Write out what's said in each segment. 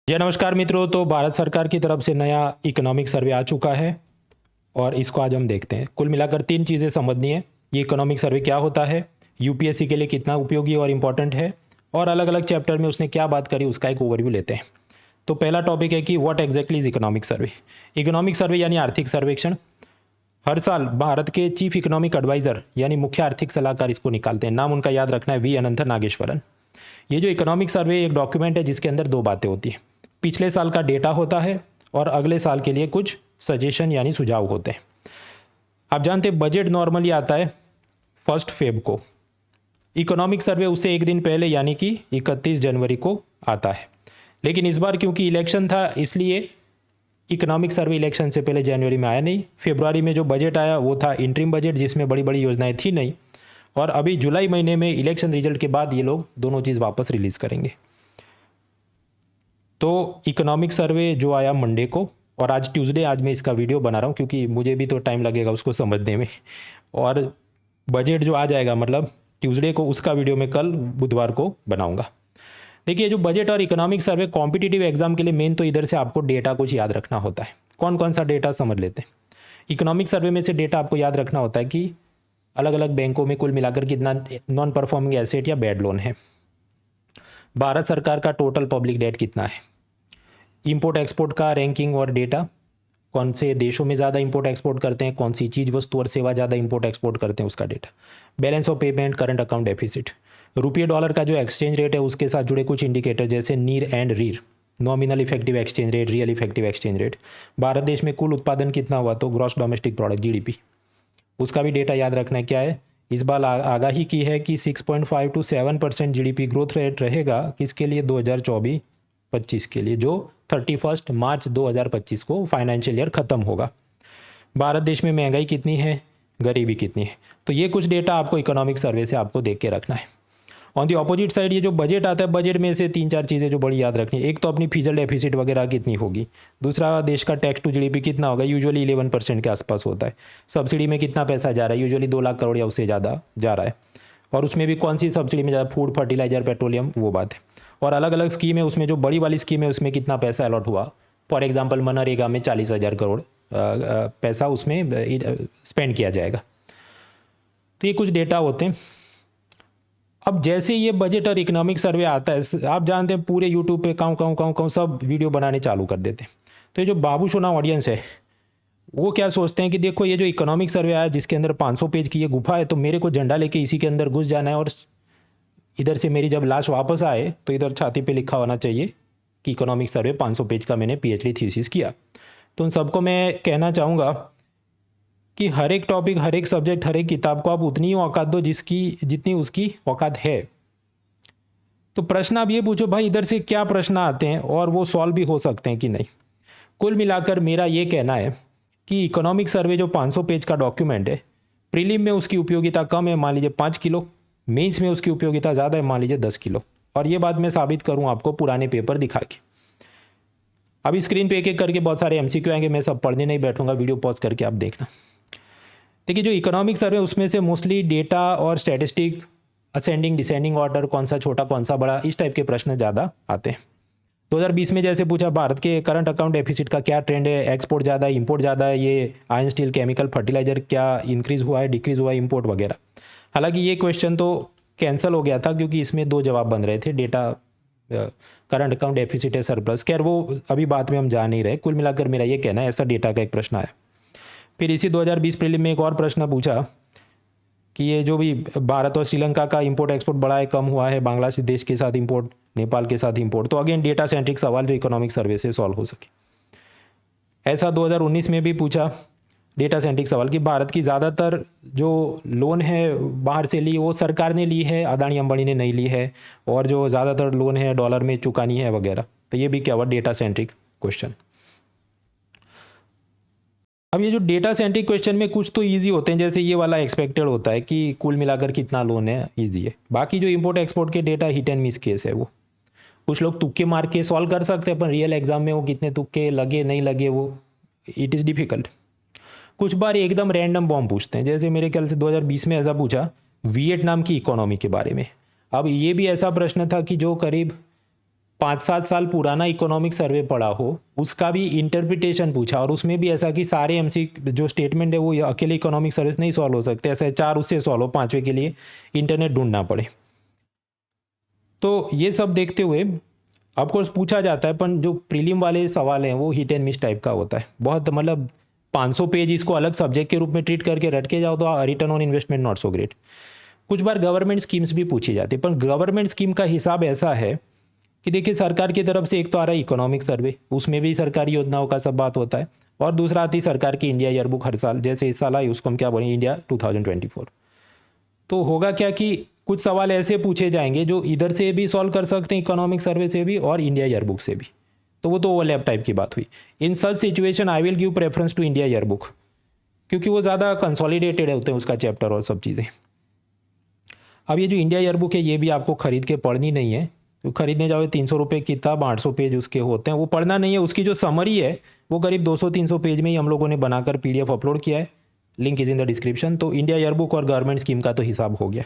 जय नमस्कार मित्रों। तो भारत सरकार की तरफ से नया इकोनॉमिक सर्वे आ चुका है और इसको आज हम देखते हैं। कुल मिलाकर तीन चीज़ें समझनी है। ये इकोनॉमिक सर्वे क्या होता है, यूपीएससी के लिए कितना उपयोगी और इम्पॉर्टेंट है, और अलग अलग चैप्टर में उसने क्या बात करी उसका एक ओवरव्यू लेते हैं। तो पहला टॉपिक है कि what exactly is economic survey. Economic survey यानी आर्थिक सर्वेक्षण। हर साल भारत के चीफ इकोनॉमिक एडवाइज़र यानी मुख्य आर्थिक सलाहकार इसको निकालते हैं। नाम उनका याद रखना है, वी अनंत नागेश्वरन। ये जो इकोनॉमिक सर्वे एक डॉक्यूमेंट है जिसके अंदर दो बातें होती हैं। पिछले साल का डेटा होता है और अगले साल के लिए कुछ सजेशन यानी सुझाव होते हैं। आप जानते हैं बजट नॉर्मली आता है 1 फ़रवरी को। इकोनॉमिक सर्वे उससे एक दिन पहले यानी कि 31 जनवरी को आता है। लेकिन इस बार क्योंकि इलेक्शन था इसलिए इकोनॉमिक सर्वे इलेक्शन से पहले जनवरी में आया नहीं। फरवरी में जो बजट आया वो था इंटरिम बजट जिसमें बड़ी बड़ी योजनाएं थी नहीं, और अभी जुलाई महीने में इलेक्शन रिजल्ट के बाद ये लोग दोनों चीज़ वापस रिलीज़ करेंगे। तो इकोनॉमिक सर्वे जो आया मंडे को, और आज ट्यूसडे, आज मैं इसका वीडियो बना रहा हूँ क्योंकि मुझे भी तो टाइम लगेगा उसको समझने में। और बजट जो आ जाएगा मतलब ट्यूसडे को, उसका वीडियो मैं कल बुधवार को बनाऊंगा। देखिए, जो बजट और इकोनॉमिक सर्वे कॉम्पिटिटिव एग्जाम के लिए मेन तो इधर से आपको डेटा कुछ याद रखना होता है। कौन कौन सा डेटा समझ लेते हैं। इकोनॉमिक सर्वे में से डेटा आपको याद रखना होता है कि अलग अलग बैंकों में कुल मिलाकर कितना नॉन परफॉर्मिंग एसेट या बैड लोन है, भारत सरकार का टोटल पब्लिक डेट कितना है, इंपोर्ट एक्सपोर्ट का रैंकिंग और डेटा, कौन से देशों में ज़्यादा इंपोर्ट एक्सपोर्ट करते हैं, कौन सी चीज़ वस्तु और सेवा ज़्यादा इंपोर्ट एक्सपोर्ट करते हैं उसका data, balance of payment, current account deficit, रुपये डॉलर का जो एक्सचेंज रेट है उसके साथ जुड़े कुछ इंडिकेटर जैसे NEER and REER, nominal effective exchange rate, real effective exchange rate, Bharat देश में कुल उत्पादन कितना हुआ तो ग्रॉस डोमेस्टिक प्रोडक्ट जीडीपी, उसका भी डेटा याद रखना है। क्या है, इस बार आगाही की है कि 6.5 to 7% जीडीपी ग्रोथ रेट रहेगा किसके लिए, 2024-25 के लिए, जो 31 मार्च 2025 को फाइनेंशियल ईयर ख़त्म होगा। भारत देश में महंगाई कितनी है, गरीबी कितनी है, तो ये कुछ डेटा आपको इकोनॉमिक सर्वे से आपको देख के रखना है। ऑन दी ऑपोजिट साइड ये जो बजट आता है, बजट में से 3-4 चीज़ें जो बड़ी याद रखनी है। एक तो अपनी फिजिकल डेफिसिट वगैरह कितनी होगी, दूसरा देश का टैक्स टू जीडीपी कितना होगा, यूजुअली 11% के आसपास होता है। सब्सिडी में कितना पैसा जा रहा है, यूजुअली 2 लाख करोड़ या उससे ज़्यादा जा रहा है, और उसमें भी कौन सी सब्सिडी में ज़्यादा, फूड, फर्टिलाइजर, पेट्रोलियम, वो बात है। और अलग अलग स्कीम है, उसमें जो बड़ी वाली स्कीम है उसमें कितना पैसा अलॉट हुआ। फॉर एग्जाम्पल मनरेगा में 40,000 करोड़ पैसा उसमें स्पेंड किया जाएगा। तो ये कुछ डेटा होते हैं। अब जैसे ये बजट और इकोनॉमिक सर्वे आता है, आप जानते हैं पूरे यूट्यूब पे काऊं सब वीडियो बनाने चालू कर देते हैं। तो ये जो बाबू सोना ऑडियंस है वो क्या सोचते हैं कि देखो ये जो इकोनॉमिक सर्वे आया जिसके अंदर 500 पेज की ये गुफा है, तो मेरे को झंडा लेके इसी के अंदर घुस जाना है, और इधर से मेरी जब लाश वापस आए तो इधर छाती पे लिखा होना चाहिए कि इकोनॉमिक सर्वे 500 पेज का मैंने पीएचडी थीसिस किया। तो उन सबको मैं कहना चाहूँगा कि हर एक टॉपिक, हर एक सब्जेक्ट, हर एक किताब को आप उतनी ही औकात दो जितनी उसकी औकात है। तो प्रश्न आप ये पूछो भाई इधर से क्या प्रश्न आते हैं और वो सॉल्व भी हो सकते हैं कि नहीं। कुल मिलाकर मेरा ये कहना है कि इकोनॉमिक सर्वे जो 500 पेज का डॉक्यूमेंट है, प्रीलिम में उसकी उपयोगिता कम है, मान लीजिए 5 किलो, मेंस में उसकी उपयोगिता ज़्यादा है, मान लीजिए 10 किलो। और ये बात मैं साबित करूँ आपको पुराने पेपर दिखा के। अभी स्क्रीन पे एक एक करके बहुत सारे एमसीक्यू आएंगे, मैं सब पढ़ने नहीं बैठूंगा, वीडियो पॉज करके आप देखना। देखिए, जो इकोनॉमिक सर्वे उसमें से मोस्टली डेटा और स्टैटिस्टिक, असेंडिंग डिसेंडिंग ऑर्डर, कौन सा छोटा कौन सा बड़ा, इस टाइप के प्रश्न ज़्यादा आते हैं। 2020 में जैसे पूछा भारत के करंट अकाउंट डेफिसिट का क्या ट्रेंड है, एक्सपोर्ट ज़्यादा है, इंपोर्ट ज़्यादा है, ये आयरन स्टील केमिकल फर्टिलाइजर क्या इंक्रीज़ हुआ है, डिक्रीज़ हुआ है, इंपोर्ट वगैरह। हालांकि ये क्वेश्चन तो कैंसिल हो गया था क्योंकि इसमें 2 जवाब बन रहे थे, डेटा करंट अकाउंट डेफिसिट है सरप्लस, खैर वो अभी बात में हम जा नहीं रहे। कुल मिलाकर मेरा ये कहना है, ऐसा डेटा का एक प्रश्न आया। फिर इसी 2020 प्रीलिम में एक और प्रश्न पूछा कि ये जो भी भारत और श्रीलंका का इंपोर्ट एक्सपोर्ट बढ़ा है, कम हुआ है, बांग्लादेश के साथ इंपोर्ट, नेपाल के साथ इंपोर्ट। तो अगेन डेटा सेंट्रिक सवाल जो इकोनॉमिक सर्वे से सॉल्व हो सके। ऐसा 2019 में भी पूछा डेटा सेंट्रिक सवाल कि भारत की ज़्यादातर जो लोन है बाहर से ली वो सरकार ने ली है, अदानी अंबानी ने नहीं ली है, और जो ज़्यादातर लोन है डॉलर में चुकानी है वगैरह। तो ये भी क्या हुआ, डेटा सेंट्रिक क्वेश्चन। अब ये जो डेटा सेंट्रिक क्वेश्चन में कुछ तो इजी होते हैं, जैसे ये वाला एक्सपेक्टेड होता है कि कुल मिलाकर कितना लोन है, इजी है। बाकी जो इंपोर्ट एक्सपोर्ट के data hit and miss case है, वो कुछ लोग तुक्के मार के सॉल्व कर सकते हैं, पर रियल एग्जाम में वो कितने तुक्के लगे नहीं लगे वो इट इज़ डिफ़िकल्ट। कुछ बार एकदम रैंडम बॉम्ब पूछते हैं, जैसे मेरे ख्याल से 2020 में ऐसा पूछा वियतनाम की इकोनॉमी के बारे में। अब ये भी ऐसा प्रश्न था कि जो करीब 5-7 साल पुराना इकोनॉमिक सर्वे पड़ा हो, उसका भी इंटरप्रिटेशन पूछा, और उसमें भी ऐसा कि सारे एमसी जो स्टेटमेंट है वो अकेले इकोनॉमिक सर्वे नहीं सॉल्व हो सकते, ऐसा 4 उससे सॉल्व हो, 5वें के लिए इंटरनेट ढूंढना पड़े। तो ये सब देखते हुए ऑफकोर्स पूछा जाता है, पर जो प्रीलिम वाले सवाल हैं वो हिट एंड मिस टाइप का होता है बहुत, मतलब 500 पेज इसको अलग सब्जेक्ट के रूप में ट्रीट करके रट के जाओ तो return on investment not so great. कुछ बार गवर्नमेंट स्कीम्स भी पूछी जाती है, पर गवर्नमेंट स्कीम का हिसाब ऐसा है कि देखिए सरकार की तरफ से एक तो आ रहा है इकोनॉमिक सर्वे, उसमें भी सरकारी योजनाओं का सब बात होता है, और दूसरा आती सरकार की इंडिया ईयरबुक हर साल, जैसे इस साल आई उसको हम क्या बोलें, इंडिया 2024। तो होगा क्या कि कुछ सवाल ऐसे पूछे जाएंगे जो इधर से भी सॉल्व कर सकते हैं, इकोनॉमिक सर्वे से भी और इंडिया ईयरबुक से भी, तो वो तो ओवरलैप टाइप की बात हुई। In such situation I will give preference to India yearbook, क्योंकि वो ज़्यादा कंसोलिडेटेड होते हैं उसका चैप्टर और सब चीज़ें। अब ये जो इंडिया ईयरबुक है ये भी आपको खरीद के पढ़नी नहीं है, तो खरीदने जाओ 300 रुपये की किताब, 800 पेज उसके होते हैं, वो पढ़ना नहीं है। उसकी जो समरी है वो करीब 200-300 पेज में ही हम लोगों ने बनाकर PDF अपलोड किया है, link is in the description. तो इंडिया ईयरबुक और गवर्नमेंट स्कीम का तो हिसाब हो गया।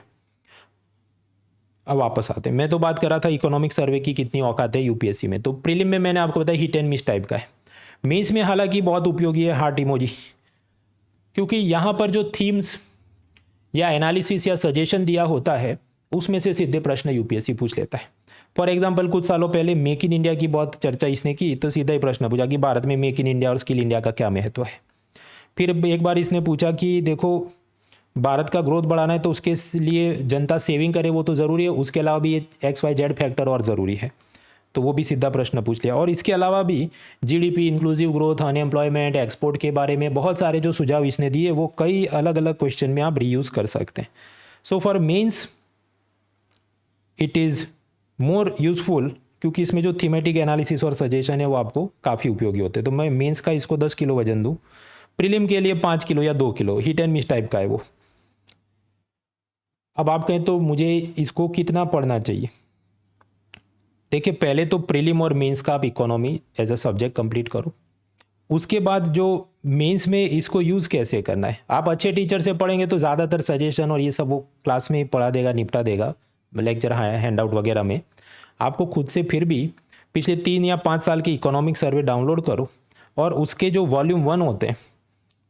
अब वापस आते हैं, मैं तो बात कर रहा था इकोनॉमिक सर्वे की कितनी औकात है यूपीएससी में। तो प्रीलिम में मैंने आपको बताया हिट एंड मिस टाइप का है। मेंस में हालांकि बहुत उपयोगी है हार्ट इमोजी, क्योंकि यहाँ पर जो थीम्स या एनालिसिस या सजेशन दिया होता है उसमें से सीधे प्रश्न यूपीएससी पूछ लेता है। फॉर एग्जाम्पल कुछ सालों पहले मेक इन इंडिया की बहुत चर्चा इसने की, तो सीधा ही प्रश्न पूछा कि भारत में मेक इन इंडिया और स्किल इंडिया का क्या महत्व है। फिर एक बार इसने पूछा कि देखो भारत का ग्रोथ बढ़ाना है तो उसके लिए जनता सेविंग करे वो तो ज़रूरी है, उसके अलावा भी XYZ फैक्टर और ज़रूरी है, तो वो भी सीधा प्रश्न पूछ लिया। और इसके अलावा भी GDP, inclusive growth, unemployment, export के बारे में बहुत सारे जो सुझाव इसने दिए वो कई अलग अलग क्वेश्चन में आप रीयूज़ कर सकते हैं। So for mains it is more useful, क्योंकि इसमें जो थीमेटिक एनालिसिस और सजेशन है वो आपको काफ़ी उपयोगी होते हैं। तो मैं मेंस का इसको 10 किलो वजन दूँ, प्रीलिम के लिए 5 किलो या 2 kilo, hit and miss type का है वो। अब आप कहें तो मुझे इसको कितना पढ़ना चाहिए। देखिए पहले तो प्रीलिम और मेंस का आप economy as a subject complete करो, उसके बाद जो मेंस में इसको यूज़ कैसे करना है, आप अच्छे टीचर से पढ़ेंगे तो ज़्यादातर सजेशन और ये सब वो क्लास में ही पढ़ा देगा, निपटा देगा, लेक्चर हैंड आउट वगैरह में। आपको खुद से फिर भी पिछले 3 या 5 साल के इकोनॉमिक सर्वे डाउनलोड करो, और उसके जो वॉल्यूम 1 होते हैं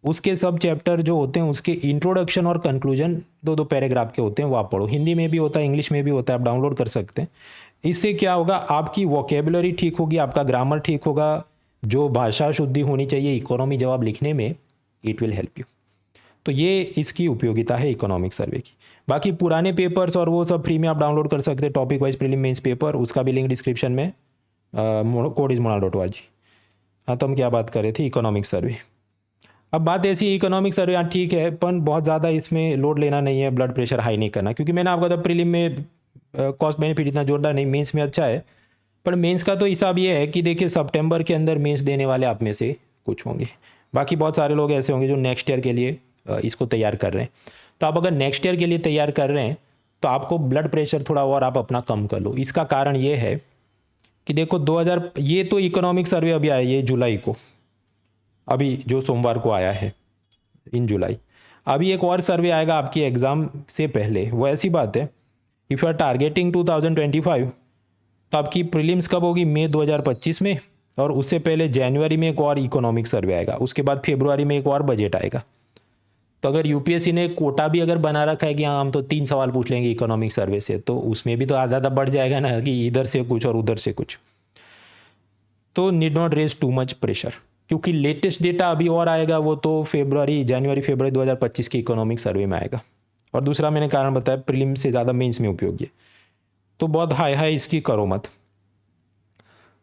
उसके सब चैप्टर जो होते हैं उसके इंट्रोडक्शन और कंक्लूजन 2-2 पैराग्राफ के होते हैं, वो आप पढ़ो। हिंदी में भी होता है, इंग्लिश में भी होता है, आप डाउनलोड कर सकते हैं। इससे क्या होगा, आपकी वोकेबुलरी ठीक होगी, आपका ग्रामर ठीक होगा, जो भाषा शुद्धि होनी चाहिए इकोनॉमी जवाब लिखने में, इट विल हेल्प यू। तो ये इसकी उपयोगिता है इकोनॉमिक सर्वे की। बाकी पुराने पेपर्स और वो सब फ्री में आप डाउनलोड कर सकते हैं, topic wise prelim mains paper, उसका भी लिंक डिस्क्रिप्शन में, codismonal.org। हाँ, तो हम क्या बात कर रहे थे, इकोनॉमिक सर्वे। अब बात ऐसी, इकोनॉमिक सर्वे हाँ ठीक है, पर बहुत ज़्यादा इसमें लोड लेना नहीं है, ब्लड प्रेशर हाई नहीं करना, क्योंकि मैंने आपको तो प्रीलिम में कॉस्ट बेनिफिट इतना जोरदार नहीं, मेंस में अच्छा है। पर मेंस का तो हिसाब ये है कि देखिए सितंबर के अंदर मेंस देने वाले आप में से कुछ होंगे, बाकी बहुत सारे लोग ऐसे होंगे जो नेक्स्ट ईयर के लिए इसको तैयार कर रहे हैं। तो आप अगर नेक्स्ट ईयर के लिए तैयार कर रहे हैं तो आपको ब्लड प्रेशर थोड़ा और आप अपना कम कर लो। इसका कारण ये है कि देखो 2000, ये तो इकोनॉमिक सर्वे अभी आया ये जुलाई को, अभी जो सोमवार को आया है इन जुलाई। अभी एक और सर्वे आएगा आपकी एग्ज़ाम से पहले, वो ऐसी बात है, इफ़ यू आर टारगेटिंग 2025 तो आपकी प्रीलिम्स कब होगी, मई 2025 में, और उससे पहले जनवरी में एक और इकोनॉमिक सर्वे आएगा, उसके बाद फरवरी में एक और बजट आएगा। तो अगर यूपीएससी ने कोटा भी अगर बना रखा है कि हाँ हम तो 3 सवाल पूछ लेंगे इकोनॉमिक सर्वे से, तो उसमें भी तो आधा बढ़ जाएगा ना, कि इधर से कुछ और उधर से कुछ। तो need not raise too much pressure, क्योंकि लेटेस्ट डेटा अभी और आएगा, वो तो जनवरी फरवरी 2025 के इकोनॉमिक सर्वे में आएगा। और दूसरा मैंने कारण बताया, प्रीलिम से ज़्यादा मेंस में उपयोगी है, तो बहुत हाई इसकी करो मत।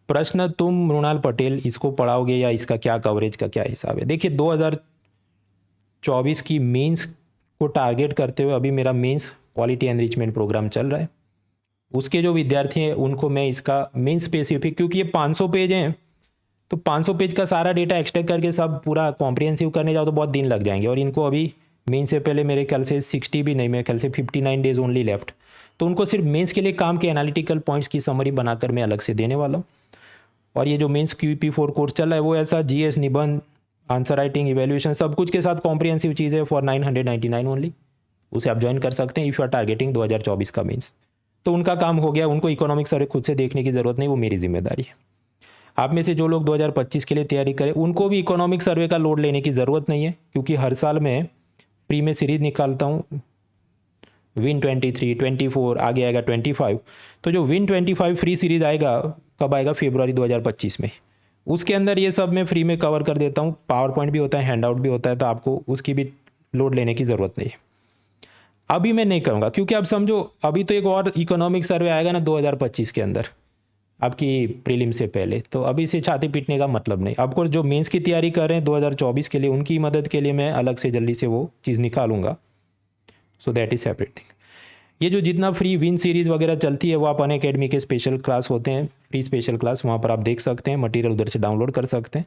प्रश्न, तुम मृणाल पटेल इसको पढ़ाओगे या इसका क्या कवरेज का क्या हिसाब है। देखिए 2024 की मेंस को टारगेट करते हुए अभी मेरा मेंस क्वालिटी एनरिचमेंट प्रोग्राम चल रहा है, उसके जो विद्यार्थी हैं उनको मैं इसका मेन स्पेसिफिक, क्योंकि ये 500 पेज हैं, तो 500 पेज का सारा डेटा एक्सट्रैक्ट करके सब पूरा कॉम्प्रिहेंसिव करने जाओ तो बहुत दिन लग जाएंगे, और इनको अभी मेन से पहले मेरे ख्याल से 60 भी नहीं, मेरे ख्याल से 59 डेज ओनली लेफ्ट। तो उनको सिर्फ मेंस के लिए काम के एनालिटिकल पॉइंट्स की समरी बनाकर मैं अलग से देने वाला हूँ। और ये जो मेंस QP4 कोर्स चल रहा है वो ऐसा GS, निबंध, आंसर राइटिंग, इवेल्यूएशन सब कुछ के साथ कॉम्प्रिहेंसिव चीज़ है फॉर 999 ओनली, उसे आप ज्वाइन कर सकते हैं इफ़ यू आर टारगेटिंग 2024 का मेंस। तो उनका काम हो गया, उनको इकोनॉमिक सर्वे खुद से देखने की ज़रूरत नहीं, वो मेरी जिम्मेदारी है। आप में से जो लोग 2025 के लिए तैयारी करें उनको भी इकोनॉमिक सर्वे का लोड लेने की ज़रूरत नहीं है, क्योंकि हर साल मैं फ्री में सीरीज़ निकालता हूँ। विन 23, 24, आगे आएगा 25। तो जो विन 25 फ्री सीरीज़ आएगा, कब आएगा? फरवरी 2025 में। उसके अंदर ये सब मैं फ्री में कवर कर देता हूँ। पावर पॉइंट भी होता है, हैंड आउट भी होता है, तो आपको उसकी भी लोड लेने की ज़रूरत नहीं है। अभी मैं नहीं करूँगा, क्योंकि अब समझो अभी तो एक और इकोनॉमिक सर्वे आएगा ना 2025 के अंदर, आपकी प्रीलिम से पहले, तो अभी से छाती पीटने का मतलब नहीं। आपको जो मेंस की तैयारी कर रहे हैं 2024 के लिए, उनकी मदद के लिए मैं अलग से जल्दी से वो चीज़ निकालूंगा। So that is separate thing. ये जो जितना फ्री विन सीरीज़ वगैरह चलती है वो आप अनअकैडमी के स्पेशल क्लास होते हैं, फ्री स्पेशल क्लास, वहाँ पर आप देख सकते हैं, मटेरियल उधर से डाउनलोड कर सकते हैं।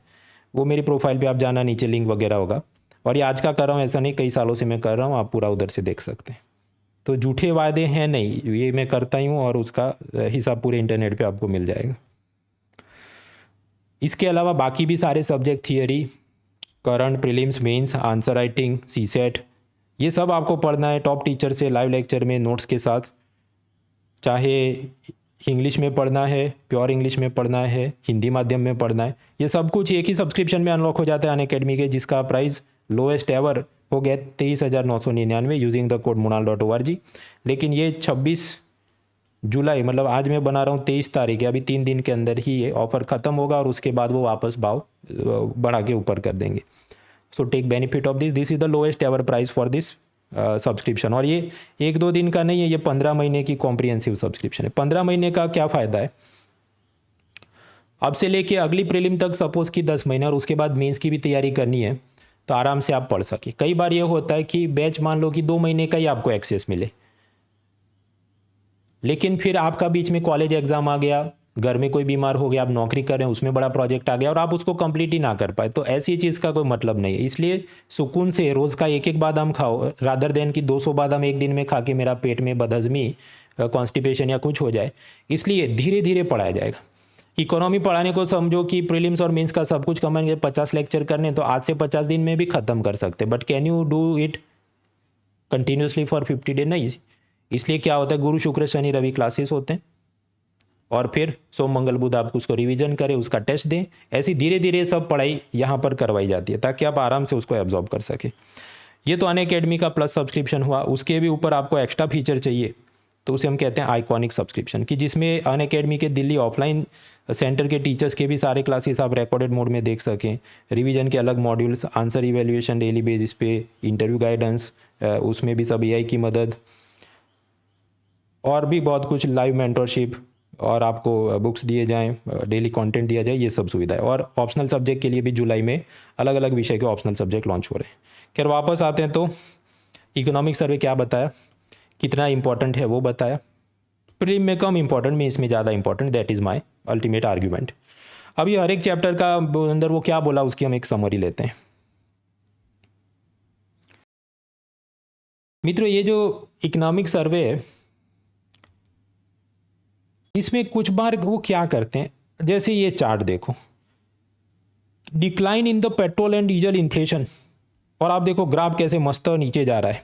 वो मेरी प्रोफाइल पे आप जाना, नीचे लिंक वगैरह होगा। और ये आज का कर रहा हूँ ऐसा नहीं, कई सालों से मैं कर रहा हूँ, आप पूरा उधर से देख सकते हैं। तो झूठे वादे हैं नहीं, ये मैं करता ही हूँ और उसका हिसाब पूरे इंटरनेट पे आपको मिल जाएगा। इसके अलावा बाकी भी सारे subject, theory, current, prelims, mains, answer writing, CSAT, ये सब आपको पढ़ना है टॉप टीचर से लाइव लेक्चर में नोट्स के साथ। चाहे इंग्लिश में पढ़ना है, प्योर इंग्लिश में पढ़ना है, हिंदी माध्यम में पढ़ना है, ये सब कुछ एक ही सब्सक्रिप्शन में अनलॉक हो जाता है अनअकैडमी के, जिसका प्राइस लोएस्ट एवर हो गया 23,999 यूजिंग द कोड munal.org। लेकिन ये 26 जुलाई, मतलब आज मैं बना रहा हूँ 23 तारीख है, अभी 3 दिन के अंदर ही ये ऑफ़र ख़त्म होगा और उसके बाद वो वापस भाव बढ़ा के ऊपर कर देंगे। So take benefit of this is the lowest ever price for this subscription. और ये 1-2 दिन का नहीं है, ये 15 महीने की कॉम्प्रिहेंसिव सब्सक्रिप्शन है। 15 महीने का क्या फ़ायदा है? अब से लेके अगली प्रीलिम तक सपोज़ कि 10 महीने, और उसके बाद मेंस की भी तैयारी करनी है, तो आराम से आप पढ़ सके। कई बार ये होता है कि बैच मान लो कि 2 महीने का ही आपको एक्सेस मिले, लेकिन फिर आपका बीच में कॉलेज एग्ज़ाम आ गया, घर में कोई बीमार हो गया, आप नौकरी कर रहे हैं, उसमें बड़ा प्रोजेक्ट आ गया और आप उसको कंप्लीट ही ना कर पाए, तो ऐसी चीज़ का कोई मतलब नहीं है। इसलिए सुकून से रोज़ का 1-1 बादाम खाओ, रादर देन कि 200 बादाम एक दिन में खा के मेरा पेट में बदहज़मी, कॉन्स्टिपेशन या कुछ हो जाए। इसलिए धीरे धीरे पढ़ाया जाएगा। इकोनॉमी पढ़ाने को समझो कि प्रीलिम्स और मेंस का सब कुछ कमेंगे 50 लेक्चर करने, तो आज से 50 दिन में भी ख़त्म कर सकते, but can you do it continuously for 50 day? नहीं। इसलिए क्या होता है, गुरु शुक्र शनि रवि क्लासेस होते हैं, और फिर सोम मंगल बुध आप उसको रिवीजन करें, उसका टेस्ट दें। ऐसी धीरे धीरे सब पढ़ाई यहाँ पर करवाई जाती है ताकि आप आराम से उसको एब्जॉर्ब कर सकें। ये तो अनअकैडमी का प्लस सब्सक्रिप्शन हुआ। उसके भी ऊपर आपको एक्स्ट्रा फीचर चाहिए, तो उसे हम कहते हैं आइकॉनिक सब्सक्रिप्शन, कि जिसमें अनअकैडमी के दिल्ली ऑफलाइन सेंटर के टीचर्स के भी सारे क्लासेस आप रिकॉर्डेड मोड में देख सकें, रिवीजन के अलग modules, answer evaluation daily basis पे, इंटरव्यू गाइडेंस, उसमें भी सब एआई की मदद, और भी बहुत कुछ, लाइव मेंटरशिप, और आपको बुक्स दिए जाएं, डेली कंटेंट दिया जाए, ये सब सुविधाएं। और ऑप्शनल सब्जेक्ट के लिए भी जुलाई में अलग अलग विषय के ऑप्शनल सब्जेक्ट लॉन्च हो रहे हैं। खैर वापस आते हैं, तो इकोनॉमिक सर्वे क्या बताया, कितना इंपॉर्टेंट है वो बताया। प्रीलिम में कम इंपॉर्टेंट, में इसमें ज़्यादा important, that is my ultimate argument. अभी हर एक चैप्टर का अंदर वो क्या बोला उसकी हम एक समरी लेते हैं। मित्रों, ये जो इकोनॉमिक सर्वे है, इसमें कुछ बार वो क्या करते हैं, जैसे ये चार्ट देखो, decline in the petrol and diesel inflation, और आप देखो ग्राफ कैसे मस्त नीचे जा रहा है,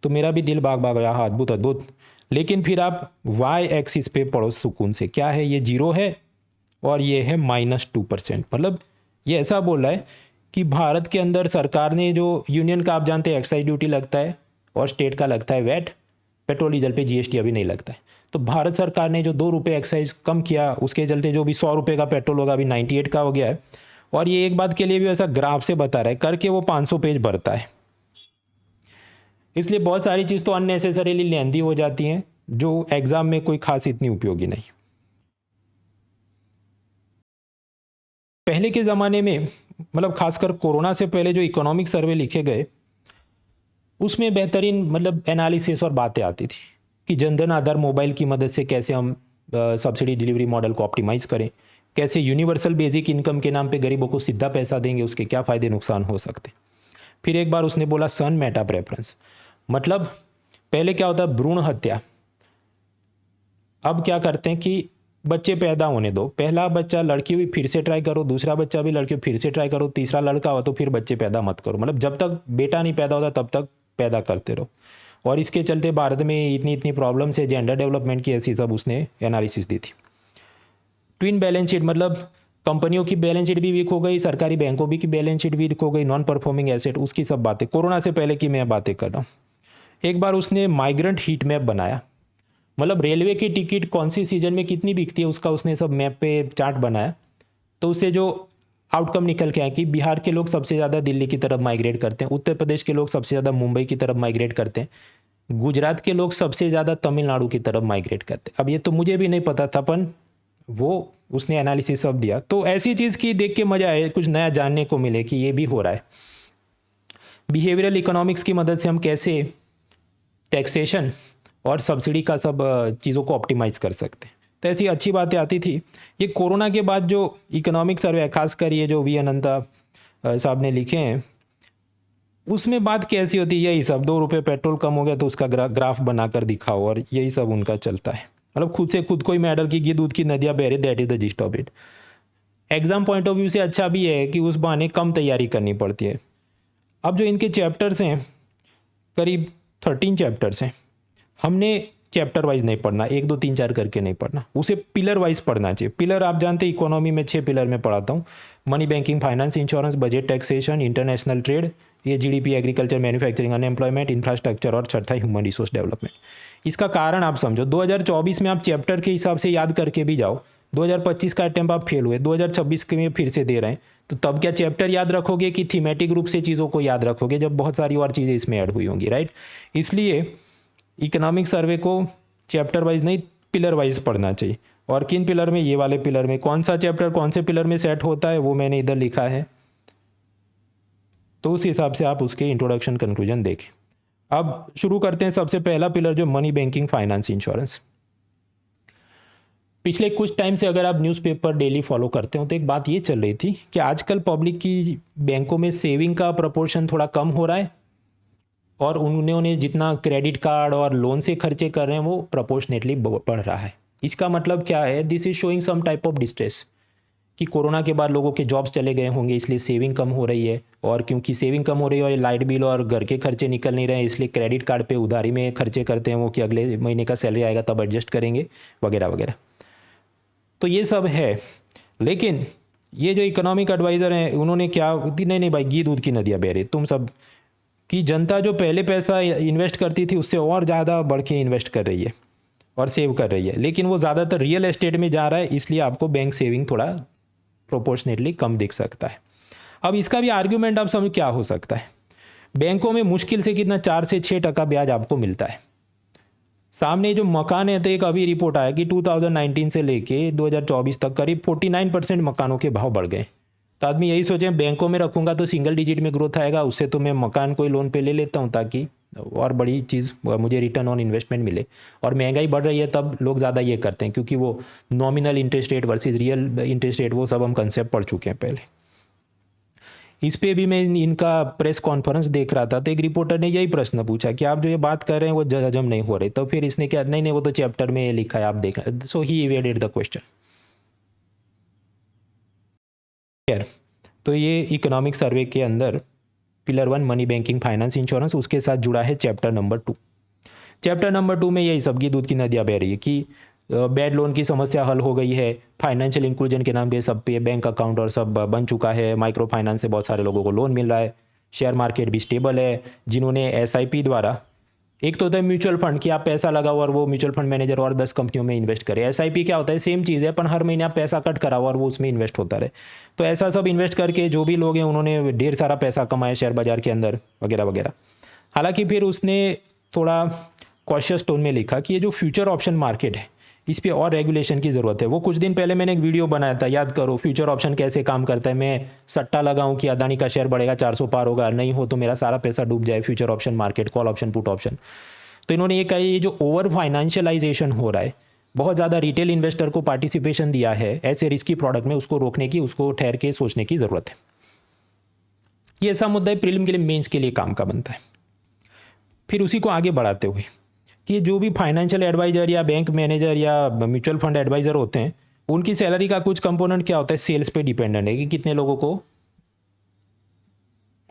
तो मेरा भी दिल भाग भाग गया, हाँ अद्भुत अद्भुत। लेकिन फिर आप वाई एक्सिस पे पढ़ो सुकून से, क्या है, ये 0 है और ये है -2%। मतलब ये ऐसा बोल रहा है कि भारत के अंदर सरकार ने जो यूनियन का, आप जानते हैं एक्साइज ड्यूटी लगता है और स्टेट का लगता है वैट, पेट्रोल डीजल पे जीएसटी अभी नहीं लगता है, तो भारत सरकार ने जो 2 रुपये एक्साइज कम किया, उसके चलते जो भी 100 रुपये का पेट्रोल होगा अभी 98 का हो गया है। और ये एक बात के लिए भी ऐसा ग्राफ से बता रहा है करके, वो 500 पेज भरता है। इसलिए बहुत सारी चीज़ तो अननेसेसरीली लेंदी हो जाती हैं, जो एग्ज़ाम में कोई खास इतनी उपयोगी नहीं। पहले के ज़माने में, मतलब खासकर कोरोना से पहले जो इकोनॉमिक सर्वे लिखे गए, उसमें बेहतरीन मतलब एनालिसिस और बातें आती थी कि जनधन आधार मोबाइल की मदद से कैसे हम सब्सिडी डिलीवरी मॉडल को ऑप्टिमाइज़ करें, कैसे यूनिवर्सल बेसिक इनकम के नाम पे गरीबों को सीधा पैसा देंगे, उसके क्या फ़ायदे नुकसान हो सकते। फिर एक बार उसने बोला सन मेटा प्रेफरेंस, मतलब पहले क्या होता है, भ्रूण हत्या। अब क्या करते हैं कि बच्चे पैदा होने दो, पहला बच्चा लड़की हुई फिर से ट्राई करो, दूसरा बच्चा भी लड़की फिर से ट्राई करो, तीसरा लड़का हो तो फिर बच्चे पैदा मत करो, मतलब जब तक बेटा नहीं पैदा होता तब तक पैदा करते रहो। और इसके चलते भारत में इतनी इतनी प्रॉब्लम्स है जेंडर डेवलपमेंट की, ऐसी सब उसने एनालिसिस दी थी। ट्विन बैलेंस शीट मतलब कंपनियों की बैलेंस शीट भी वीक हो गई, सरकारी बैंकों भी की बैलेंस शीट वीक हो गई, नॉन परफॉर्मिंग एसेट, उसकी सब बातें कोरोना से पहले की मैं बातें कर रहा हूँ। एक बार उसने माइग्रेंट हीट मैप बनाया, मतलब रेलवे की टिकट कौन सी सीजन में कितनी बिकती है उसका उसने सब मैप पे चार्ट बनाया। तो उससे जो आउटकम निकल के आया कि बिहार के लोग सबसे ज़्यादा दिल्ली की तरफ माइग्रेट करते हैं, उत्तर प्रदेश के लोग सबसे ज़्यादा मुंबई की तरफ माइग्रेट करते हैं, गुजरात के लोग सबसे ज़्यादा तमिलनाडु की तरफ माइग्रेट करते हैं। अब ये तो मुझे भी नहीं पता था, पर वो उसने एनालिसिस सब दिया। तो ऐसी चीज़ की देख के मज़ा आए, कुछ नया जानने को मिले कि ये भी हो रहा है। बिहेवियरल इकोनॉमिक्स की मदद से हम कैसे टैक्सेशन और सब्सिडी का सब चीज़ों को ऑप्टिमाइज़ कर सकते हैं। तो ऐसी अच्छी बातें आती थी। ये कोरोना के बाद जो इकोनॉमिक सर्वे खासकर ये जो वी अनंता साहब ने लिखे हैं, उसमें बात कैसी होती है, यही सब 2 रुपये पेट्रोल कम हो गया तो उसका ग्राफ बनाकर दिखाओ, और यही सब उनका चलता है। मतलब खुद से खुद को ही मेडल की ये दूध की नदियाँ बह रही, that is the gist of it. Exam point of view से अच्छा भी है कि उस बहाने कम तैयारी करनी पड़ती है। अब जो इनके चैप्टर्स हैं, करीब 13 चैप्टर्स हैं, हमने चैप्टर वाइज नहीं पढ़ना, 1 2 3 4 करके नहीं पढ़ना, उसे पिलर वाइज पढ़ना चाहिए। पिलर आप जानते हैं इकोनॉमी में 6 पिलर में पढ़ाता हूँ, money, banking, finance, insurance, budget, taxation, international trade, ये GDP, agriculture, manufacturing, unemployment, infrastructure, और छठा ह्यूमन रिसोर्स डेवलपमेंट। इसका कारण आप समझो, 2024 में आप चैप्टर के हिसाब से याद करके भी जाओ, 2025 का अटेम्प्ट आप फेल हुए, 2026 के में फिर से दे रहे हैं, तो तब क्या चैप्टर याद रखोगे कि थीमेटिक रूप से चीज़ों को याद रखोगे, जब बहुत सारी और चीज़ें इसमें ऐड हुई होंगी, राइट। इसलिए इकोनॉमिक सर्वे को चैप्टर वाइज नहीं पिलर वाइज पढ़ना चाहिए। और किन पिलर में, ये वाले पिलर में, कौन सा चैप्टर कौन से पिलर में सेट होता है वो मैंने इधर लिखा है, तो उस हिसाब से आप उसके इंट्रोडक्शन कंक्लूजन देखें। अब शुरू करते हैं। सबसे पहला पिलर जो मनी, बैंकिंग, फाइनेंस, इंश्योरेंस। पिछले कुछ टाइम से अगर आप न्यूज़पेपर डेली फॉलो करते हो तो एक बात ये चल रही थी कि आजकल पब्लिक की बैंकों में सेविंग का प्रपोर्शन थोड़ा कम हो रहा है, और उन्होंने जितना क्रेडिट कार्ड और लोन से खर्चे कर रहे हैं वो प्रपोर्शनेटली बढ़ रहा है। इसका मतलब क्या है, this is showing some type of distress, कि कोरोना के बाद लोगों के जॉब्स चले गए होंगे इसलिए सेविंग कम हो रही है, और क्योंकि सेविंग कम हो रही है और लाइट बिल और घर के खर्चे निकल नहीं रहे हैं, इसलिए क्रेडिट कार्ड पे उधारी में खर्चे करते हैं वो, कि अगले महीने का सैलरी आएगा तब एडजस्ट करेंगे वगैरह वगैरह। तो ये सब है, लेकिन ये जो इकोनॉमिक एडवाइज़र हैं उन्होंने क्या, नहीं भाई घी दूध की नदियाँ बह रही, तुम सब कि जनता जो पहले पैसा इन्वेस्ट करती थी उससे और ज़्यादा बढ़ के इन्वेस्ट कर रही है और सेव कर रही है, लेकिन वो ज़्यादातर रियल एस्टेट में जा रहा है, इसलिए आपको बैंक सेविंग थोड़ा प्रोपोर्शनेटली कम दिख सकता है। अब इसका भी आर्ग्यूमेंट आप समझ क्या हो सकता है, बैंकों में मुश्किल से कितना 4 से 6% ब्याज आपको मिलता है। सामने जो मकान है, तो एक अभी रिपोर्ट आया कि 2019 से लेके 2024 तक करीब 49% मकानों के भाव बढ़ गए। तो आदमी यही सोचे बैंकों में रखूंगा तो सिंगल डिजिट में ग्रोथ आएगा, उससे तो मैं मकान कोई लोन पे ले लेता हूँ ताकि और बड़ी चीज़ मुझे रिटर्न ऑन इन्वेस्टमेंट मिले। और महंगाई बढ़ रही है तब लोग ज़्यादा ये करते हैं, क्योंकि वो nominal interest rate versus real interest rate वो सब हम कंसेप्ट पढ़ चुके हैं पहले। इस पे भी मैं इनका प्रेस कॉन्फ्रेंस देख रहा था, तो एक रिपोर्टर ने यही प्रश्न पूछा कि आप जो ये बात कर रहे हैं वो हजम नहीं हो रही, तो फिर इसने क्या, नहीं वो तो चैप्टर में लिखा है आप देख रहे। सो ही इवेडेड द क्वेश्चन। खैर, तो ये इकोनॉमिक सर्वे के अंदर pillar 1 money, banking, finance, insurance, उसके साथ जुड़ा है चैप्टर नंबर 2। चैप्टर नंबर 2 में यही सब की दूध की नदियाँ बह रही है कि बैड लोन की समस्या हल हो गई है, फाइनेंशियल इंक्लूजन के नाम पे सब पे बैंक अकाउंट और सब बन चुका है, माइक्रो फाइनेंस से बहुत सारे लोगों को लोन मिल रहा है, शेयर मार्केट भी स्टेबल है। जिन्होंने एसआईपी द्वारा, एक तो होता है म्यूचुअल फंड कि आप पैसा लगाओ और वो म्यूचुअल फंड मैनेजर और 10 कंपनियों में इन्वेस्ट करे। एसआईपी क्या होता है, सेम चीज़ है, पर हर महीने आप पैसा कट कराओ और वो उसमें इन्वेस्ट होता रहे। तो ऐसा सब इन्वेस्ट करके जो भी लोग हैं उन्होंने ढेर सारा पैसा कमाया शेयर बाजार के अंदर वगैरह वगैरह। हालांकि फिर उसने थोड़ा कॉशियस टोन में लिखा कि ये जो फ्यूचर ऑप्शन मार्केट है इस पर और रेगुलेशन की ज़रूरत है। वो कुछ दिन पहले मैंने एक वीडियो बनाया था, याद करो, फ्यूचर ऑप्शन कैसे काम करता है। मैं सट्टा लगाऊं कि अदानी का शेयर बढ़ेगा 400 पार होगा, नहीं हो तो मेरा सारा पैसा डूब जाए। Future option market, call option, put option. तो इन्होंने ये कहा, ये जो ओवर फाइनेंशियलाइजेशन हो रहा है, बहुत ज़्यादा रिटेल इन्वेस्टर को पार्टिसिपेशन दिया है ऐसे रिस्की प्रोडक्ट में, उसको रोकने की, उसको ठहर के सोचने की ज़रूरत है। ये ऐसा मुद्दा है प्रीलिम के लिए, मेंस के लिए काम का बनता है। फिर उसी को आगे बढ़ाते हुए कि जो भी फाइनेंशियल एडवाइजर या बैंक मैनेजर या म्यूचुअल फंड एडवाइजर होते हैं, उनकी सैलरी का कुछ कंपोनेंट क्या होता है, सेल्स पे डिपेंडेंट है कि कितने लोगों को,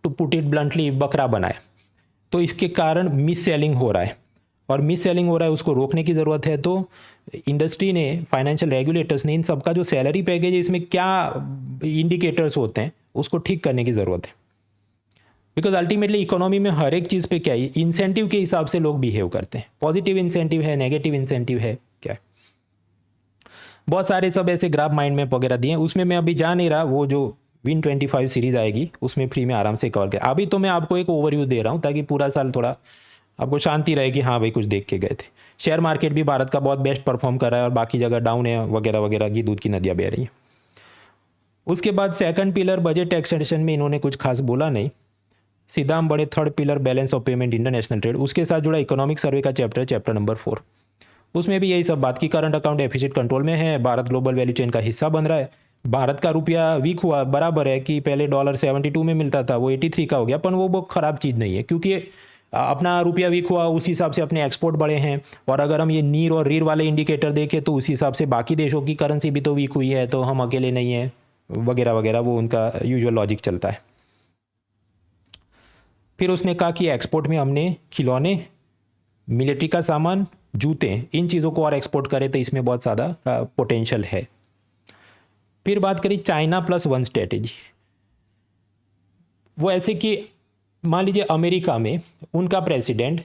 टू पुट इट ब्लंटली, बकरा बनाए। तो इसके कारण मिस सेलिंग हो रहा है, और मिस सेलिंग हो रहा है, उसको रोकने की ज़रूरत है। तो इंडस्ट्री ने, फाइनेंशियल रेगुलेटर्स ने इन सबका जो सैलरी पैकेज है इसमें क्या इंडिकेटर्स होते हैं उसको ठीक करने की ज़रूरत है। बिकॉज अल्टीमेटली इकोनॉमी में हर एक चीज़ पे क्या है, इंसेंटिव के हिसाब से लोग बिहेव करते हैं। पॉजिटिव इंसेंटिव है, नेगेटिव इंसेंटिव है, क्या है, बहुत सारे सब ऐसे ग्राफ माइंड मैप वगैरह दिए हैं, उसमें मैं अभी जा नहीं रहा। वो जो Win25 सीरीज़ आएगी उसमें फ्री में आराम से कवर कर। अभी तो मैं आपको एक ओवरव्यू दे रहा हूँ ताकि पूरा साल थोड़ा आपको शांति रहे कि हाँ भाई कुछ देख के गए थे। शेयर मार्केट भी भारत का बहुत बेस्ट परफॉर्म कर रहा है और बाकी जगह डाउन है वगैरह वगैरह की दूध की नदियाँ बह रही हैं। उसके बाद सेकंड पिलर बजट एक्सटेंशन में इन्होंने कुछ खास बोला नहीं, सीधा हम बढ़े third pillar balance of payment international trade. उसके साथ जुड़ा इकोनॉमिक सर्वे का चैप्टर नंबर 4, उसमें भी यही सब बात की करंट अकाउंट डेफिसिट कंट्रोल में है, भारत ग्लोबल वैल्यू चेन का हिस्सा बन रहा है। भारत का रुपया वीक हुआ, बराबर है कि पहले $72 में मिलता था, वो 83 का हो गया, पर वो बहुत ख़राब चीज़ नहीं है क्योंकि अपना रुपया वीक हुआ, उस हिसाब से अपने एक्सपोर्ट बढ़े हैं। और अगर हम ये नीर और रीर वाले इंडिकेटर देखें तो उस हिसाब से बाकी देशों की करेंसी भी तो वीक हुई है, तो हम अकेले नहीं हैं वगैरह वगैरह, वो उनका यूजुअल लॉजिक चलता है। फिर उसने कहा कि एक्सपोर्ट में हमने खिलौने, मिलिट्री का सामान, जूते, इन चीज़ों को और एक्सपोर्ट करें तो इसमें बहुत ज़्यादा पोटेंशियल है। फिर बात करी चाइना +1 स्ट्रेटेजी। वो ऐसे कि मान लीजिए अमेरिका में उनका प्रेसिडेंट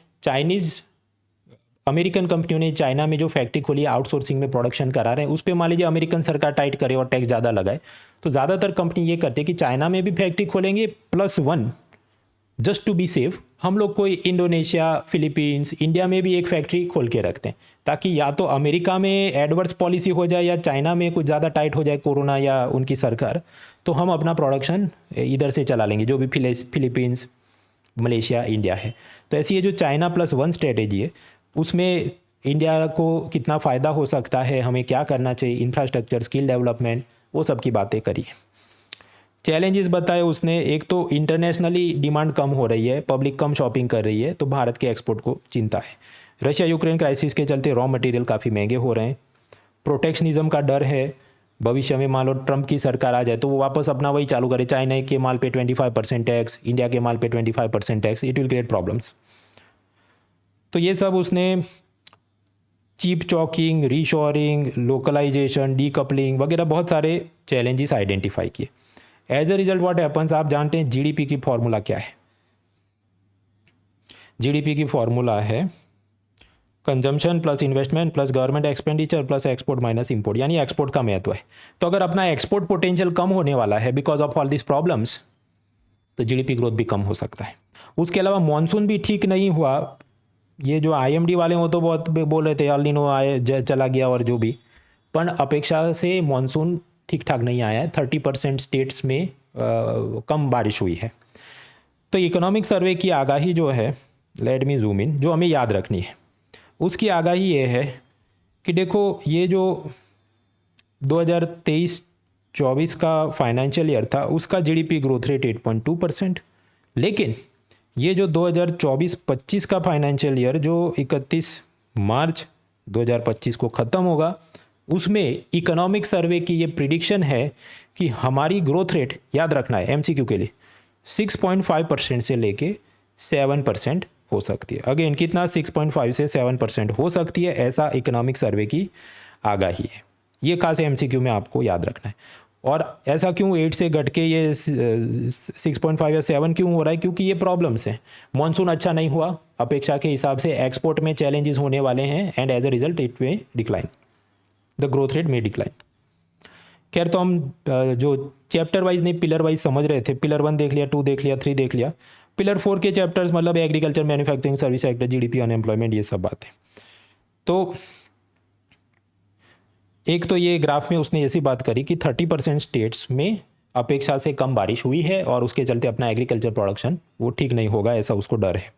अमेरिकन कंपनियों ने चाइना में जो फैक्ट्री खोली है, आउटसोर्सिंग में प्रोडक्शन करा रहे हैं, उस पर मान लीजिए अमेरिकन सरकार टाइट करे और टैक्स ज़्यादा लगाए, तो ज़्यादातर कंपनी ये करते हैं कि चाइना में भी फैक्ट्री खोलेंगे +1 जस्ट टू बी सेफ। हम लोग कोई इंडोनेशिया, फिलीपींस, इंडिया में भी एक फैक्ट्री खोल के रखते हैं ताकि या तो अमेरिका में एडवर्स पॉलिसी हो जाए या चाइना में कुछ ज़्यादा टाइट हो जाए कोरोना या उनकी सरकार, तो हम अपना प्रोडक्शन इधर से चला लेंगे, जो भी फिलीपींस, मलेशिया, इंडिया है। तो ऐसी ये जो चाइना +1 स्ट्रेटेजी है उसमें इंडिया को कितना फ़ायदा हो सकता है, हमें क्या करना चाहिए, इंफ्रास्ट्रक्चर, स्किल डेवलपमेंट, वो सब की बातें करी। चैलेंजेस बताए उसने, एक तो इंटरनेशनली डिमांड कम हो रही है, पब्लिक कम शॉपिंग कर रही है, तो भारत के एक्सपोर्ट को चिंता है। रशिया यूक्रेन क्राइसिस के चलते रॉ मटेरियल काफ़ी महंगे हो रहे हैं। प्रोटेक्शनिज्म का डर है, भविष्य में मान लो ट्रंप की सरकार आ जाए तो वो वापस अपना वही चालू करे, चाइना के माल पे 25% टैक्स, इंडिया के माल पे 25% tax, it will create problems. तो ये सब उसने chip choking, reshoring, localisation, decoupling वगैरह बहुत सारे चैलेंजेस आइडेंटिफाई किए। As a result what happens, आप जानते हैं जीडीपी की फॉर्मूला क्या है? जीडीपी की फॉर्मूला है consumption plus investment plus government expenditure plus export minus import, यानी एक्सपोर्ट का महत्व है। तो अगर अपना एक्सपोर्ट पोटेंशियल कम होने वाला है because of all this problems, तो जीडीपी ग्रोथ भी कम हो सकता है। उसके अलावा मानसून भी ठीक नहीं हुआ। ये जो आईएमडी वाले हो तो बहुत बोल रहे थे एल नीनो आए चला गया और जो भी, पर अपेक्षा से मानसून ठीक ठाक नहीं आया है। 30% स्टेट्स में कम बारिश हुई है। तो इकोनॉमिक सर्वे की आगाही जो है, लेट मी जूम इन, जो हमें याद रखनी है उसकी आगाही ये है कि देखो ये जो 2023-24 का फाइनेंशियल ईयर था उसका जीडीपी ग्रोथ रेट 8.2%, लेकिन ये जो 2024-25 का फाइनेंशियल ईयर जो 31 मार्च 2025 को ख़त्म होगा, उसमें इकोनॉमिक सर्वे की ये प्रिडिक्शन है कि हमारी ग्रोथ रेट, याद रखना है एमसीक्यू के लिए, 6.5% से लेके 7% हो सकती है। अगेन कितना, 6.5 से 7% हो सकती है, ऐसा इकोनॉमिक सर्वे की आगाही है। ये खास एमसीक्यू में आपको याद रखना है। और ऐसा क्यों 8 से घट के ये 6.5 या 7 क्यों हो रहा है? क्योंकि ये प्रॉब्लम्स हैं। मानसून अच्छा नहीं हुआ, अपेक्षा के हिसाब से एक्सपोर्ट में चैलेंजेस होने वाले हैं, and as a result it में डिक्लाइन, द ग्रोथ रेट में डिक्लाइन। खैर, तो हम जो चैप्टर वाइज नहीं पिलर वाइज समझ रहे थे, पिलर 1 देख लिया, 2 देख लिया, 3 देख लिया, पिलर 4 के चैप्टर्स मतलब agriculture, manufacturing, service sector, GDP, unemployment, ये सब बातें। तो एक तो ये ग्राफ में उसने ऐसी बात करी कि 30% स्टेट्स में अपेक्षा से कम बारिश हुई है और उसके चलते अपना एग्रीकल्चर प्रोडक्शन वो ठीक नहीं होगा, ऐसा उसको डर है।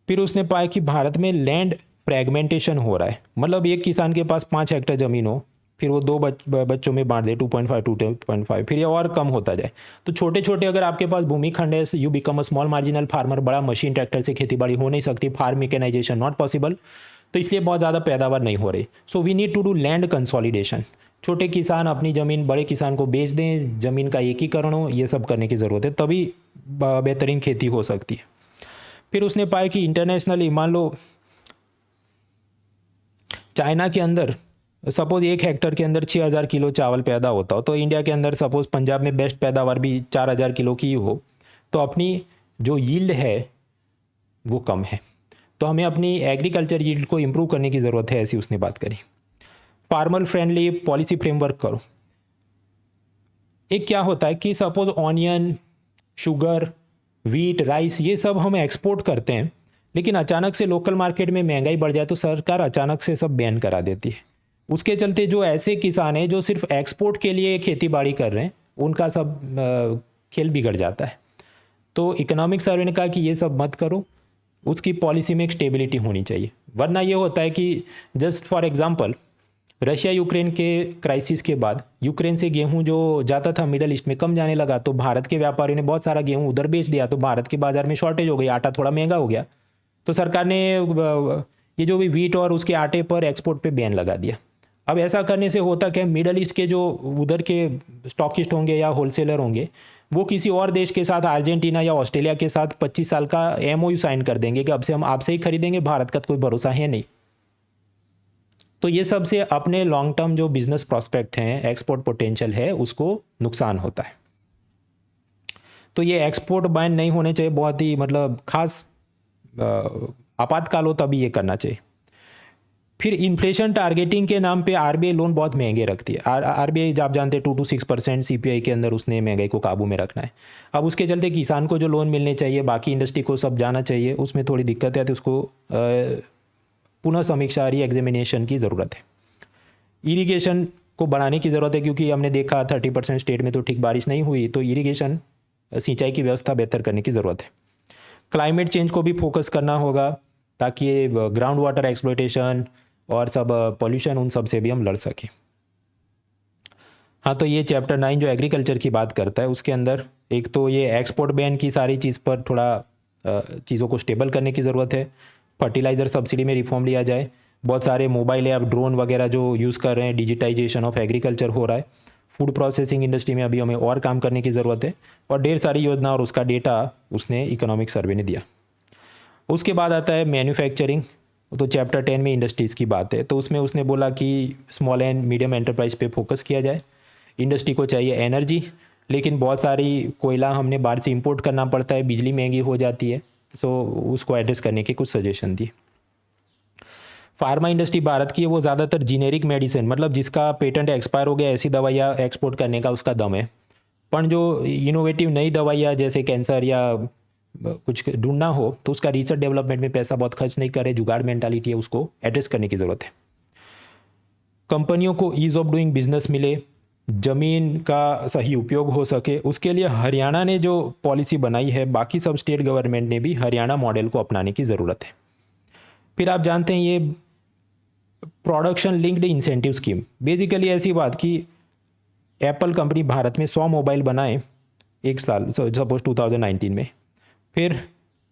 फिर उसने पाया कि भारत में लैंड फ्रैगमेंटेशन हो रहा है, मतलब एक किसान के पास 5 हेक्टेयर ज़मीन हो, फिर वो 2 बच्चों में बांट दे, 2.5, फिर ये और कम होता जाए। तो छोटे छोटे अगर आपके पास भूमि खंड है, you become a small marginal farmer, बड़ा मशीन ट्रैक्टर से खेती बाड़ी हो नहीं सकती, फार्म मैकेनाइजेशन नॉट पॉसिबल, तो इसलिए बहुत ज़्यादा पैदावार नहीं हो रही। So we need to do land consolidation. छोटे किसान अपनी ज़मीन बड़े किसान को बेच दें, ज़मीन का एकीकरण हो, ये सब करने की ज़रूरत है, तभी बेहतरीन खेती हो सकती है। फिर उसने पाया कि इंटरनेशनली मान लो चाइना के अंदर सपोज 1 हेक्टर के अंदर 6,000 किलो चावल पैदा होता हो, तो इंडिया के अंदर सपोज पंजाब में बेस्ट पैदावार भी 4,000 किलो की हो, तो अपनी जो यील्ड है वो कम है। तो हमें अपनी एग्रीकल्चर यील्ड को इम्प्रूव करने की ज़रूरत है, ऐसी उसने बात करी। फार्मर फ्रेंडली पॉलिसी फ्रेमवर्क करो। एक क्या होता है कि suppose onion, sugar, wheat, rice ये सब हम एक्सपोर्ट करते हैं, लेकिन अचानक से लोकल मार्केट में महंगाई बढ़ जाए तो सरकार अचानक से सब बैन करा देती है। उसके चलते जो ऐसे किसान हैं जो सिर्फ एक्सपोर्ट के लिए खेती बाड़ी कर रहे हैं, उनका सब खेल बिगड़ जाता है। तो इकोनॉमिक सर्वे ने कहा कि ये सब मत करो, उसकी पॉलिसी में एक स्टेबिलिटी होनी चाहिए। वरना ये होता है कि just for example Russia Ukraine के क्राइसिस के बाद यूक्रेन से गेहूं जो जाता था मिडल ईस्ट में कम जाने लगा, तो भारत के व्यापारियों ने बहुत सारा गेहूं उधर बेच दिया, तो भारत के बाज़ार में शॉर्टेज हो गई, आटा थोड़ा महंगा हो गया। तो सरकार ने ये जो भी वीट और उसके आटे पर एक्सपोर्ट पे बैन लगा दिया। अब ऐसा करने से होता क्या, मिडल ईस्ट के जो उधर के स्टॉकिस्ट होंगे या होलसेलर होंगे, वो किसी और देश के साथ, अर्जेंटीना या ऑस्ट्रेलिया के साथ 25 साल का MOU साइन कर देंगे कि अब से हम आपसे ही खरीदेंगे, भारत का तो कोई भरोसा है नहीं। तो ये सब से अपने लॉन्ग टर्म जो बिजनेस प्रॉस्पेक्ट हैं, एक्सपोर्ट पोटेंशियल है, उसको नुकसान होता है। तो ये एक्सपोर्ट बैन नहीं होने चाहिए, बहुत ही मतलब खास आपातकाल हो तभी ये करना चाहिए। फिर इन्फ्लेशन टारगेटिंग के नाम पे RBI लोन बहुत महंगे रखती है। RBI आप जानते हैं 2 to 6% CPI के अंदर उसने महंगाई को काबू में रखना है। अब उसके चलते किसान को जो लोन मिलने चाहिए, बाकी इंडस्ट्री को सब जाना चाहिए, उसमें थोड़ी दिक्कत है, तो उसको पुनः समीक्षा एग्जामिनेशन की ज़रूरत है। इरिगेशन को बढ़ाने की ज़रूरत है, क्योंकि हमने देखा 30% स्टेट में तो ठीक बारिश नहीं हुई, तो इरिगेशन सिंचाई की व्यवस्था बेहतर करने की ज़रूरत है। क्लाइमेट चेंज को भी फोकस करना होगा, ताकि ये ग्राउंड वाटर एक्सप्लॉयटेशन और सब पॉल्यूशन, उन सब से भी हम लड़ सकें। हाँ, तो ये चैप्टर 9 जो एग्रीकल्चर की बात करता है, उसके अंदर एक तो ये एक्सपोर्ट बैन की सारी चीज़ पर थोड़ा चीज़ों को स्टेबल करने की ज़रूरत है। फर्टिलाइज़र सब्सिडी में रिफॉर्म लिया जाए। बहुत सारे मोबाइल ऐप, ड्रोन वगैरह जो यूज़ कर रहे हैं, डिजिटाइजेशन ऑफ एग्रीकल्चर हो रहा है। फूड प्रोसेसिंग इंडस्ट्री में अभी हमें और काम करने की ज़रूरत है, और ढेर सारी योजना और उसका डेटा उसने इकोनॉमिक सर्वे ने दिया। उसके बाद आता है मैन्युफैक्चरिंग, तो चैप्टर 10 में इंडस्ट्रीज़ की बात है, तो उसमें उसने बोला कि स्मॉल एंड मीडियम एंटरप्राइज पे फोकस किया जाए। इंडस्ट्री को चाहिए एनर्जी, लेकिन बहुत सारी कोयला हमने बाहर से इंपोर्ट करना पड़ता है, बिजली महंगी हो जाती है, तो उसको एड्रेस करने के कुछ सजेशन दिए। फार्मा इंडस्ट्री भारत की है, वो ज़्यादातर जीनेरिक मेडिसिन, मतलब जिसका पेटेंट एक्सपायर हो गया, ऐसी दवाइयाँ एक्सपोर्ट करने का उसका दम है। पर जो इनोवेटिव नई दवाइयाँ जैसे कैंसर या कुछ ढूंढना हो, तो उसका रिसर्च डेवलपमेंट में पैसा बहुत खर्च नहीं करे, जुगाड़ मेंटालिटी है, उसको एड्रेस करने की ज़रूरत है। कंपनियों को ईज़ ऑफ डूइंग बिजनेस मिले, ज़मीन का सही उपयोग हो सके, उसके लिए हरियाणा ने जो पॉलिसी बनाई है, बाकी सब स्टेट गवर्नमेंट ने भी हरियाणा मॉडल को अपनाने की ज़रूरत है। फिर आप जानते हैं ये production linked incentive scheme, basically ऐसी बात कि एप्पल कंपनी भारत में 100 मोबाइल बनाए एक साल, सपोज 2019 में, फिर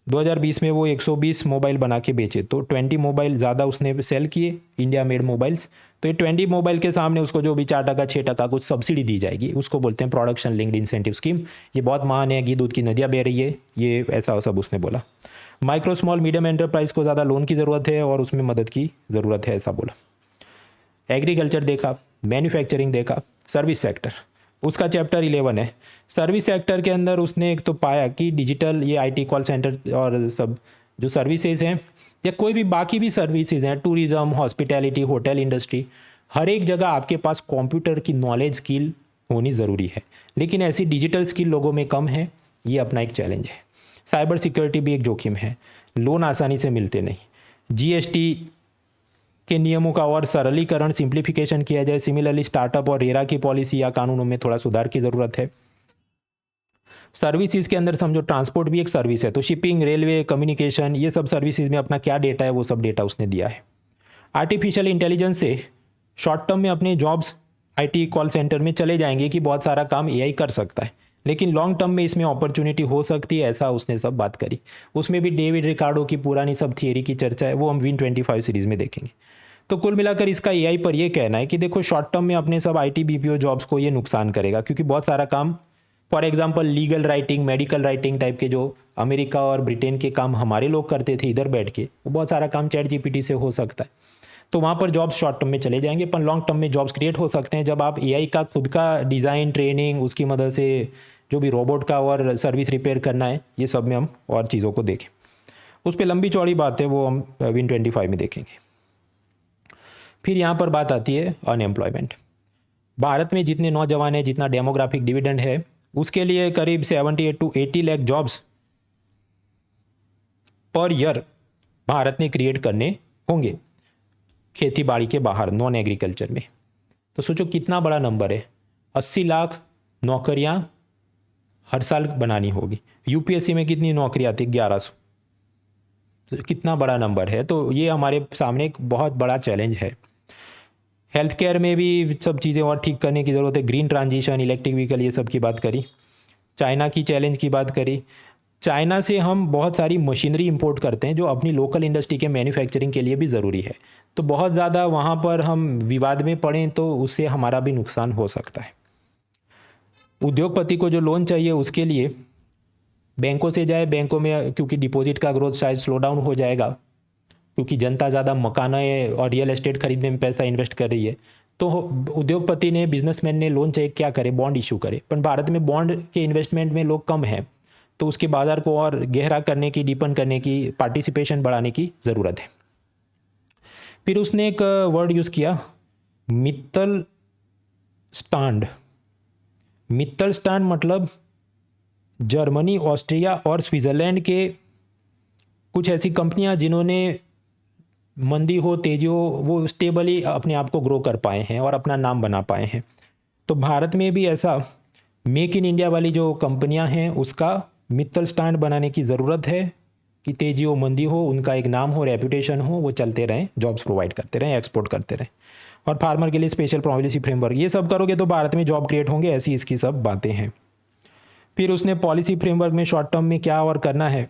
2020 में वो 120 मोबाइल बना के बेचे, तो 20 मोबाइल ज़्यादा उसने सेल किए, इंडिया मेड मोबाइल्स। तो ये 20 मोबाइल के सामने उसको जो भी 4% 6% कुछ सब्सिडी दी जाएगी, उसको बोलते हैं प्रोडक्शन लिंक्ड इंसेंटिव स्कीम। ये बहुत महान है, घी दूध की नदियाँ बह रही है, ये ऐसा सब उसने बोला। माइक्रो स्मॉल मीडियम एंटरप्राइज को ज़्यादा लोन की ज़रूरत है और उसमें मदद की ज़रूरत है, ऐसा बोला। एग्रीकल्चर देखा, मैन्युफैक्चरिंग देखा, सर्विस सेक्टर, उसका चैप्टर 11 है। सर्विस सेक्टर के अंदर उसने एक तो पाया कि डिजिटल ये IT कॉल सेंटर और सब जो सर्विसेज हैं, या कोई भी बाकी भी सर्विसेज हैं, टूरिज़्म, हॉस्पिटैलिटी, होटल इंडस्ट्री, हर एक जगह आपके पास कंप्यूटर की नॉलेज स्किल होनी ज़रूरी है, लेकिन ऐसी डिजिटल स्किल लोगों में कम है, ये अपना एक चैलेंज है। साइबर सिक्योरिटी भी एक जोखिम है, लोन आसानी से मिलते नहीं। GST के नियमों का और सरलीकरण, सिंप्लीफिकेशन किया जाए। सिमिलरली स्टार्टअप और रेरा की पॉलिसी या कानूनों में थोड़ा सुधार की ज़रूरत है। सर्विसेज के अंदर समझो ट्रांसपोर्ट भी एक सर्विस है, तो शिपिंग, रेलवे, कम्युनिकेशन, ये सब सर्विसेज में अपना क्या डेटा है, वो सब डेटा उसने दिया है। आर्टिफिशियल इंटेलिजेंस से शॉर्ट टर्म में अपने जॉब्स IT कॉल सेंटर में चले जाएंगे कि बहुत सारा काम AI कर सकता है, लेकिन लॉन्ग टर्म में इसमें अपॉर्चुनिटी हो सकती है, ऐसा उसने सब बात करी। उसमें भी डेविड रिकार्डो की पुरानी सब थियरी की चर्चा है, वो हम Win25 सीरीज़ में देखेंगे। तो कुल मिलाकर इसका AI पर यह कहना है कि देखो शॉर्ट टर्म में अपने सब IT BPO जॉब्स को ये नुकसान करेगा, क्योंकि बहुत सारा काम, for example legal writing, medical writing type के जो अमेरिका और ब्रिटेन के काम हमारे लोग करते थे इधर बैठ के, वो बहुत सारा काम चैट जीपीटी से हो सकता है। तो वहाँ पर जॉब्स शॉर्ट टर्म में चले जाएंगे, पर लॉन्ग टर्म में जॉब्स क्रिएट हो सकते हैं जब आप एआई का खुद का डिज़ाइन, ट्रेनिंग, उसकी मदद से जो भी रोबोट का और सर्विस रिपेयर करना है, ये सब में हम और चीज़ों को देखें। उस पर लंबी चौड़ी बात है, वो हम Win25 में देखेंगे। फिर यहाँ पर बात आती है अनएम्प्लॉयमेंट। भारत में जितने नौजवान हैं, जितना डेमोग्राफिक डिविडेंड है, उसके लिए करीब 78 to 80 lakh jobs per year Bharat ने क्रिएट करने होंगे खेती बाड़ी के बाहर, नॉन एग्रीकल्चर में। तो सोचो कितना बड़ा नंबर है, 80 लाख नौकरियां हर साल बनानी होगी। यूपीएससी में कितनी नौकरी आती है? 1100। तो कितना बड़ा नंबर है। तो ये हमारे सामने एक बहुत बड़ा चैलेंज है। हेल्थ केयर में भी सब चीज़ें और ठीक करने की ज़रूरत है। ग्रीन ट्रांजिशन, इलेक्ट्रिक व्हीकल, ये सब की बात करी। चाइना की चैलेंज की बात करी। चाइना से हम बहुत सारी मशीनरी इंपोर्ट करते हैं जो अपनी लोकल इंडस्ट्री के मैन्युफैक्चरिंग के लिए भी ज़रूरी है। तो बहुत ज़्यादा वहाँ पर हम विवाद में पड़ें तो उससे हमारा भी नुकसान हो सकता है। उद्योगपति को जो लोन चाहिए उसके लिए बैंकों से जाए, बैंकों में क्योंकि डिपॉजिट का ग्रोथ शायद स्लो डाउन हो जाएगा, क्योंकि जनता ज़्यादा मकानें और रियल एस्टेट खरीदने में पैसा इन्वेस्ट कर रही है। तो उद्योगपति ने, बिजनेसमैन ने लोन चाहिए, क्या करे? बॉन्ड इशू करे। पर भारत में बॉन्ड के इन्वेस्टमेंट में लोग कम हैं, तो उसके बाज़ार को और गहरा करने की, डीपन करने की, पार्टिसिपेशन बढ़ाने की ज़रूरत है। फिर उसने एक वर्ड यूज़ किया, मित्तल स्टैंड। मित्तल स्टैंड मतलब जर्मनी, ऑस्ट्रिया और स्विट्ज़रलैंड के कुछ ऐसी कंपनियां जिन्होंने मंदी हो, तेजी हो, वो स्टेबली अपने आप को ग्रो कर पाए हैं और अपना नाम बना पाए हैं। तो भारत में भी ऐसा मेक इन इंडिया वाली जो कंपनियां हैं उसका मित्तल स्टैंड बनाने की ज़रूरत है कि तेजी हो, मंदी हो, उनका एक नाम हो, रेपुटेशन हो, वो चलते रहें, जॉब्स प्रोवाइड करते रहें, एक्सपोर्ट करते रहें। और फार्मर के लिए स्पेशल पॉलिसी फ्रेमवर्क, ये सब करोगे तो भारत में जॉब क्रिएट होंगे। ऐसी इसकी सब बातें हैं। फिर उसने पॉलिसी फ्रेमवर्क में शॉर्ट टर्म में क्या और करना है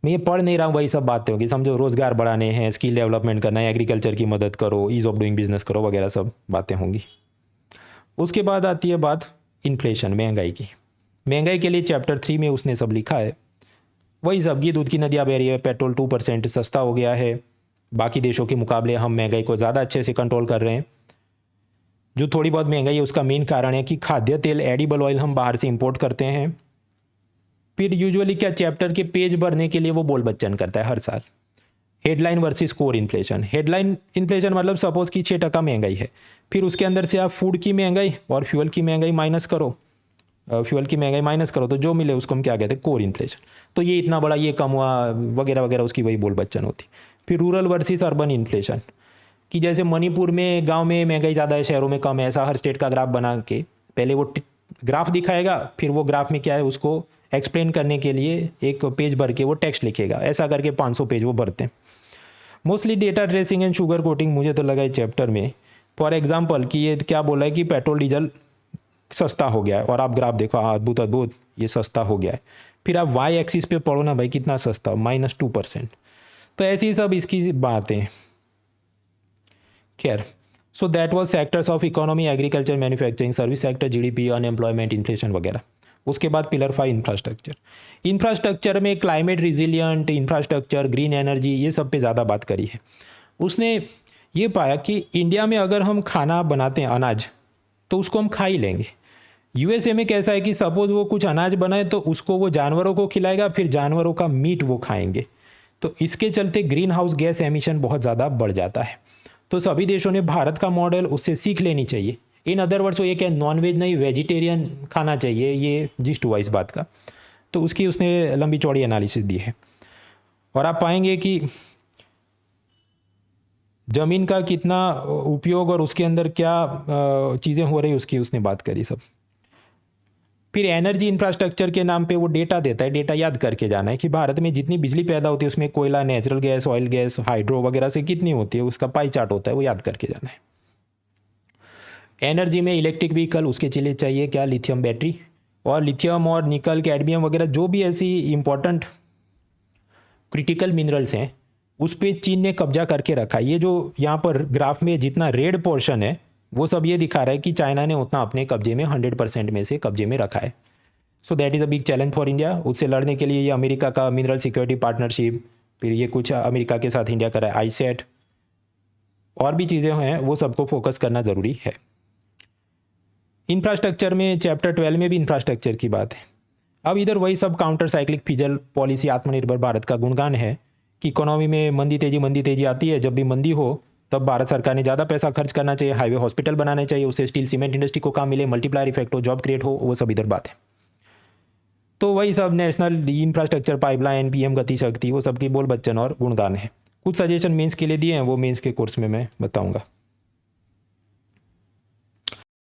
मैं ये पढ़ नहीं रहा हूँ, वही सब बातें होगी। समझो रोज़गार बढ़ाने हैं, स्किल डेवलपमेंट करना है, एग्रीकल्चर की मदद करो, ईज़ ऑफ डूइंग बिजनेस करो, वगैरह सब बातें होंगी। उसके बाद आती है बात इन्फ्लेशन, महंगाई की। महंगाई के लिए चैप्टर 3 में उसने सब लिखा है। वही सब, घी दूध की नदियाँ बह रही है, पेट्रोल 2% सस्ता हो गया है, बाकी देशों के मुकाबले हम महंगाई को ज़्यादा अच्छे से कंट्रोल कर रहे हैं। जो थोड़ी बहुत महंगाई है उसका मेन कारण है कि खाद्य तेल, एडिबल ऑयल हम बाहर से इंपोर्ट करते हैं। फिर यूजुअली क्या, चैप्टर के पेज भरने के लिए वो बोल बच्चन करता है हर साल, headline versus core inflation. Headline inflation मतलब सपोज कि 6% महंगाई है, फिर उसके अंदर से आप फूड की महंगाई और फ्यूल की महंगाई माइनस करो, तो जो मिले उसको हम क्या कहते हैं? Core inflation. तो ये इतना बड़ा, ये कम हुआ, वगैरह वगैरह, उसकी वही बोल बच्चन होती। फिर रूरल वर्सेस अर्बन इन्फ्लेशन, कि जैसे मणिपुर में गांव में महंगाई ज़्यादा है, शहरों में कम है, ऐसा हर स्टेट का ग्राफ बना के पहले वो ग्राफ दिखाएगा, फिर वो ग्राफ में क्या है उसको एक्सप्लेन करने के लिए एक पेज भर के वो टेक्स्ट लिखेगा। ऐसा करके 500 पेज वो भरते हैं। Mostly data tracing and sugar coating मुझे तो लगा है चैप्टर में। फॉर एग्जांपल कि ये क्या बोला है कि पेट्रोल डीजल सस्ता हो गया है, और आप ग्राफ देखो, अद्भुत अद्भुत, ये सस्ता हो गया है। फिर आप वाई एक्सिस पे पढ़ो ना भाई, कितना सस्ता, -2%। तो ऐसी सब इसकी बातें। खैर, so that was sectors of economy, agriculture, manufacturing, service sector, GDP, unemployment, inflation वगैरह। उसके बाद पिलर 5 इंफ्रास्ट्रक्चर। इंफ्रास्ट्रक्चर में climate resilient infrastructure, green energy, ये सब पे ज़्यादा बात करी है। उसने ये पाया कि इंडिया में अगर हम खाना बनाते हैं, अनाज, तो उसको हम खा ही लेंगे। यूएसए में कैसा है कि सपोज वो कुछ अनाज बनाए तो उसको वो जानवरों को खिलाएगा, फिर जानवरों का मीट वो खाएंगे। तो इसके चलते ग्रीन हाउस गैस एमिशन बहुत ज़्यादा बढ़ जाता है। तो सभी देशों ने भारत का मॉडल उससे सीख लेनी चाहिए। इन अदर वर्ड्स, ये क्या, नॉन वेज नहीं, वेजिटेरियन खाना चाहिए, ये जिस्ट हुआ इस बात का। तो उसकी उसने लंबी चौड़ी एनालिसिस दी है। और आप पाएंगे कि ज़मीन का कितना उपयोग और उसके अंदर क्या चीज़ें हो रही, उसकी उसने बात करी सब। फिर एनर्जी इंफ्रास्ट्रक्चर के नाम पे वो डेटा देता है। डेटा याद करके जाना है कि भारत में जितनी बिजली पैदा होती है उसमें कोयला, natural gas, oil gas, hydro वगैरह से कितनी होती है, उसका पाई चार्ट होता है, वो याद करके जाना है। एनर्जी में इलेक्ट्रिक व्हीकल, उसके लिए चाहिए क्या, लिथियम बैटरी। और लिथियम और निकल, कैडमियम वगैरह जो भी ऐसी इंपॉर्टेंट क्रिटिकल मिनरल्स हैं, उस पर चीन ने कब्जा करके रखा है। ये जो यहाँ पर ग्राफ में जितना रेड पोर्शन है वो सब ये दिखा रहा है कि चाइना ने उतना अपने कब्जे में 100% में से कब्जे में रखा है। So that is a big challenge for India. उससे लड़ने के लिए ये अमेरिका का मिनरल सिक्योरिटी पार्टनरशिप, फिर ये कुछ अमेरिका के साथ इंडिया कर रहा है आईसेट, और भी चीज़ें हैं, वो सबको फोकस करना ज़रूरी है। इंफ्रास्ट्रक्चर में चैप्टर 12 में भी इंफ्रास्ट्रक्चर की बात है। अब इधर वही सब काउंटर साइक्लिक फिजल पॉलिसी आत्मनिर्भर भारत का गुणगान है कि इकोनॉमी में मंदी तेजी आती है। जब भी मंदी हो तब भारत सरकार ने ज़्यादा पैसा खर्च करना चाहिए, हाईवे हॉस्पिटल बनाने चाहिए, उससे स्टील सीमेंट इंडस्ट्री को काम मिले, मल्टीप्लायर इफेक्ट हो, जॉब क्रिएट हो, वो सब इधर बात है। तो वही सब नेशनल इंफ्रास्ट्रक्चर पाइपलाइन, पीएम गति शक्ति, वो सब की बोल बच्चन और गुणगान है। कुछ सजेशन मेंस के लिए दिए हैं, वो मेंस के कोर्स में मैं बताऊंगा।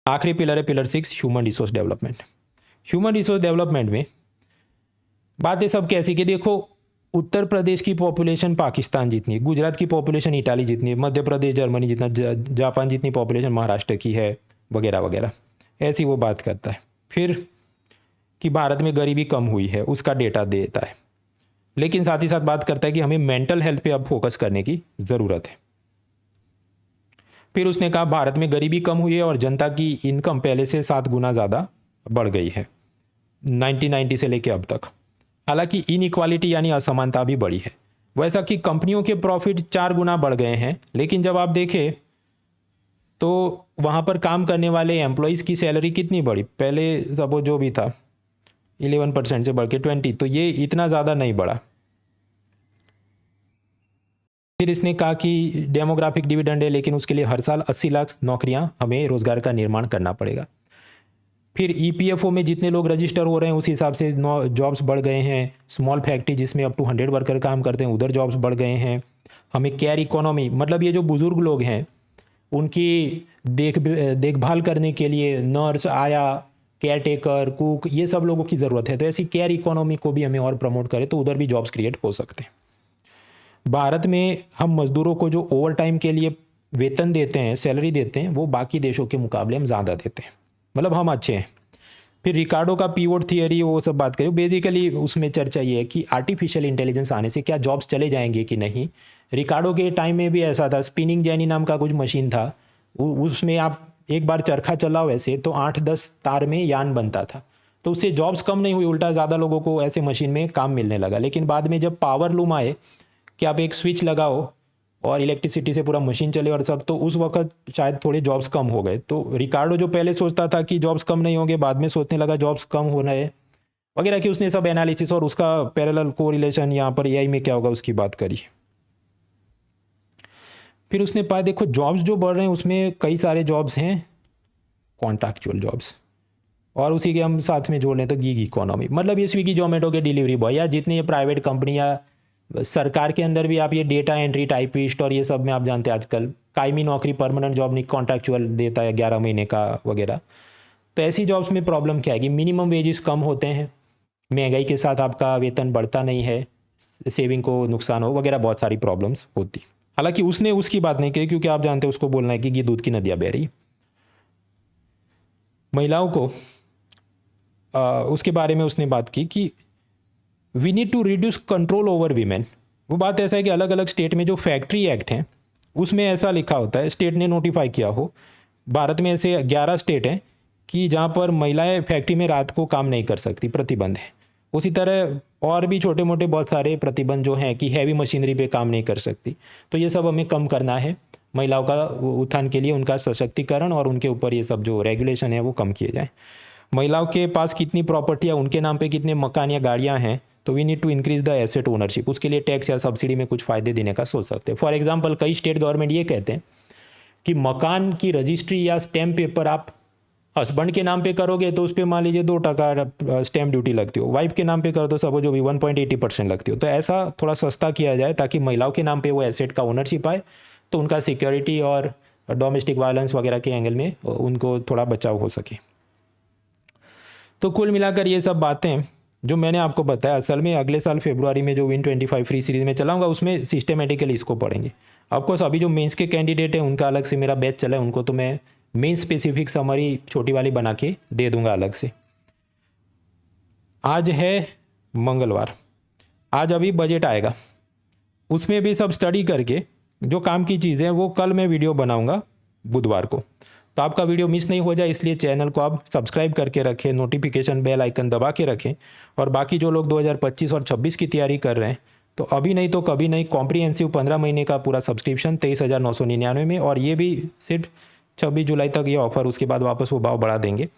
आखिरी पिलर है pillar 6, human resource development. Human resource development में बातें सब कैसी कि देखो, उत्तर प्रदेश की पॉपुलेशन पाकिस्तान जितनी है, गुजरात की पॉपुलेशन इटाली जितनी है, मध्य प्रदेश जर्मनी जितना, जापान जितनी पॉपुलेशन महाराष्ट्र की है, वगैरह वगैरह, ऐसी वो बात करता है। फिर कि भारत में गरीबी कम हुई है, उसका डेटा देता है, लेकिन साथ ही साथ बात करता है कि हमें मेंटल हेल्थ पे अब फोकस करने की ज़रूरत है। फिर उसने कहा भारत में गरीबी कम हुई है और जनता की इनकम पहले से 7 गुना ज़्यादा बढ़ गई है 1990 से लेके अब तक। हालांकि इनइक्वालिटी यानी असमानता भी बढ़ी है। वैसा कि कंपनियों के प्रॉफिट 4 गुना बढ़ गए हैं, लेकिन जब आप देखें तो वहाँ पर काम करने वाले एम्प्लॉयज़ की सैलरी कितनी बढ़ी, पहले सब जो भी था 11% से बढ़ के 20, तो ये इतना ज़्यादा नहीं बढ़ा। फिर इसने कहा कि डेमोग्राफिक डिविडेंड है, लेकिन उसके लिए हर साल 80 लाख नौकरियां हमें रोजगार का निर्माण करना पड़ेगा। फिर ईपीएफओ में जितने लोग रजिस्टर हो रहे हैं उस हिसाब से जॉब्स बढ़ गए हैं। स्मॉल फैक्ट्री जिसमें अप टू 100 वर्कर काम करते हैं, उधर जॉब्स बढ़ गए हैं। हमें केयर इकोनॉमी, मतलब ये जो बुज़ुर्ग लोग हैं उनकी देखभाल करने के लिए नर्स, आया, केयर टेकर, कुक, ये सब लोगों की ज़रूरत है। तो ऐसी केयर इकोनॉमी को भी हमें और प्रमोट करें तो उधर भी जॉब्स क्रिएट हो सकते हैं। भारत में हम मज़दूरों को जो ओवर टाइम के लिए वेतन देते हैं, सैलरी देते हैं, वो बाकी देशों के मुकाबले हम ज़्यादा देते हैं, मतलब हम अच्छे हैं। फिर रिकार्डो का पीवोट थियरी, वो सब बात करें। बेसिकली उसमें चर्चा ये है कि आर्टिफिशियल इंटेलिजेंस आने से क्या जॉब्स चले जाएंगे कि नहीं। रिकार्डो के टाइम में भी ऐसा था, स्पिनिंग जेनी नाम का कुछ मशीन था, उसमें आप एक बार चरखा चलाओ ऐसे तो 8-10 तार में यान बनता था, तो उससे जॉब्स कम नहीं हुई, उल्टा ज़्यादा लोगों को ऐसे मशीन में काम मिलने लगा। लेकिन बाद में जब पावर लूम आए कि आप एक स्विच लगाओ और इलेक्ट्रिसिटी से पूरा मशीन चले और सब, तो उस वक्त शायद थोड़े जॉब्स कम हो गए। तो रिकार्डो जो पहले सोचता था कि जॉब्स कम नहीं होंगे, बाद में सोचने लगा जॉब्स कम हो रहे हैं वगैरह, कि उसने सब एनालिसिस और उसका पैरेलल कोरिलेशन यहाँ पर एआई में क्या होगा उसकी बात करी। फिर उसने पाया देखो जॉब्स जो बढ़ रहे हैं उसमें कई सारे जॉब्स हैं कॉन्ट्रैक्चुअल जॉब्स, और उसी के हम साथ में जोड़ लें तो गीग इकोनॉमी, मतलब ये स्विगी जोमेटो के डिलीवरी बॉय या जितने ये प्राइवेट कंपनी या सरकार के अंदर भी आप ये डेटा एंट्री टाइपिस्ट और ये सब में आप जानते हैं आजकल कायमी नौकरी, परमानेंट जॉब नहीं, कॉन्ट्रैक्चुअल देता है 11 महीने का वगैरह। तो ऐसी जॉब्स में प्रॉब्लम क्या है कि मिनिमम वेजेस कम होते हैं, महंगाई के साथ आपका वेतन बढ़ता नहीं है, सेविंग को नुकसान हो वगैरह, बहुत सारी प्रॉब्लम्स होती। हालांकि उसने उसकी बात नहीं की क्योंकि आप जानते हैं उसको बोलना है कि ये दूध की नदियाँ बह रही। महिलाओं को उसके बारे में उसने बात की कि we need to reduce control over women. वो बात ऐसा है कि अलग अलग स्टेट में जो फैक्ट्री एक्ट हैं उसमें ऐसा लिखा होता है, स्टेट ने नोटिफाई किया हो, भारत में ऐसे 11 स्टेट हैं कि जहाँ पर महिलाएं फैक्ट्री में रात को काम नहीं कर सकती, प्रतिबंध है। उसी तरह और भी छोटे मोटे बहुत सारे प्रतिबंध जो हैं कि हैवी मशीनरी पे काम नहीं कर सकती। तो ये सब हमें कम करना है, महिलाओं का उत्थान के लिए उनका सशक्तिकरण और उनके ऊपर ये सब जो रेगुलेशन है वो कम किए जाए। महिलाओं के पास कितनी प्रॉपर्टी है, उनके नाम पे कितने मकान या गाड़ियाँ हैं, तो we need to increase the asset ownership. उसके लिए टैक्स या सब्सिडी में कुछ फ़ायदे देने का सोच सकते हैं। फॉर एग्जांपल कई स्टेट गवर्नमेंट ये कहते हैं कि मकान की रजिस्ट्री या स्टैम्प पेपर आप हस्बैंड के नाम पे करोगे तो उस पर मान लीजिए 2% स्टैम्प ड्यूटी लगती हो, वाइफ के नाम पे करो तो सब जो भी 1.80% लगती हो। तो ऐसा थोड़ा सस्ता किया जाए ताकि महिलाओं के नाम पे वो एसेट का ओनरशिप आए, तो उनका सिक्योरिटी और डोमेस्टिक वायलेंस वगैरह के एंगल में उनको थोड़ा बचाव हो सके। तो कुल मिलाकर ये सब बातें जो मैंने आपको बताया, असल में अगले साल फरवरी में जो Win25 फ्री सीरीज़ में चलाऊंगा उसमें सिस्टमेटिकली इसको पढ़ेंगे। ऑफकोर्स अभी जो मेंस के कैंडिडेट हैं उनका अलग से मेरा बैच चला है, उनको तो मैं मेन स्पेसिफिक समरी छोटी वाली बना के दे दूंगा अलग से। आज है मंगलवार, आज अभी बजट आएगा, उसमें भी सब स्टडी करके जो काम की चीज़ें वो कल मैं वीडियो बनाऊंगा बुधवार को। तो आपका वीडियो मिस नहीं हो जाए इसलिए चैनल को आप सब्सक्राइब करके रखें, नोटिफिकेशन बेल आइकन दबा के रखें। और बाकी जो लोग 2025 और 26 की तैयारी कर रहे हैं तो अभी नहीं तो कभी नहीं, कॉम्प्रिहेंसिव 15 महीने का पूरा सब्सक्रिप्शन 23,999 में, और ये भी सिर्फ 26 जुलाई तक ये ऑफर, उसके बाद वापस वो भाव बढ़ा देंगे।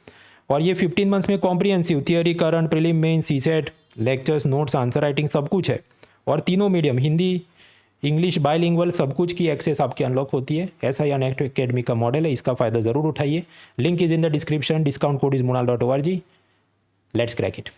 और ये 15 मंथ्स में comprehensive theory, current, prelim, main, CSAT, lectures, notes, answer writing सब कुछ है। और तीनों मीडियम, हिंदी, इंग्लिश, बायलिंगुअल, सब कुछ की एक्सेस आपकी अनलॉक होती है। ऐसा ही अनएक्ट एकेडमी का मॉडल है, इसका फ़ायदा ज़रूर उठाइए। Link is in the description, discount code is munal.org। Let's crack it.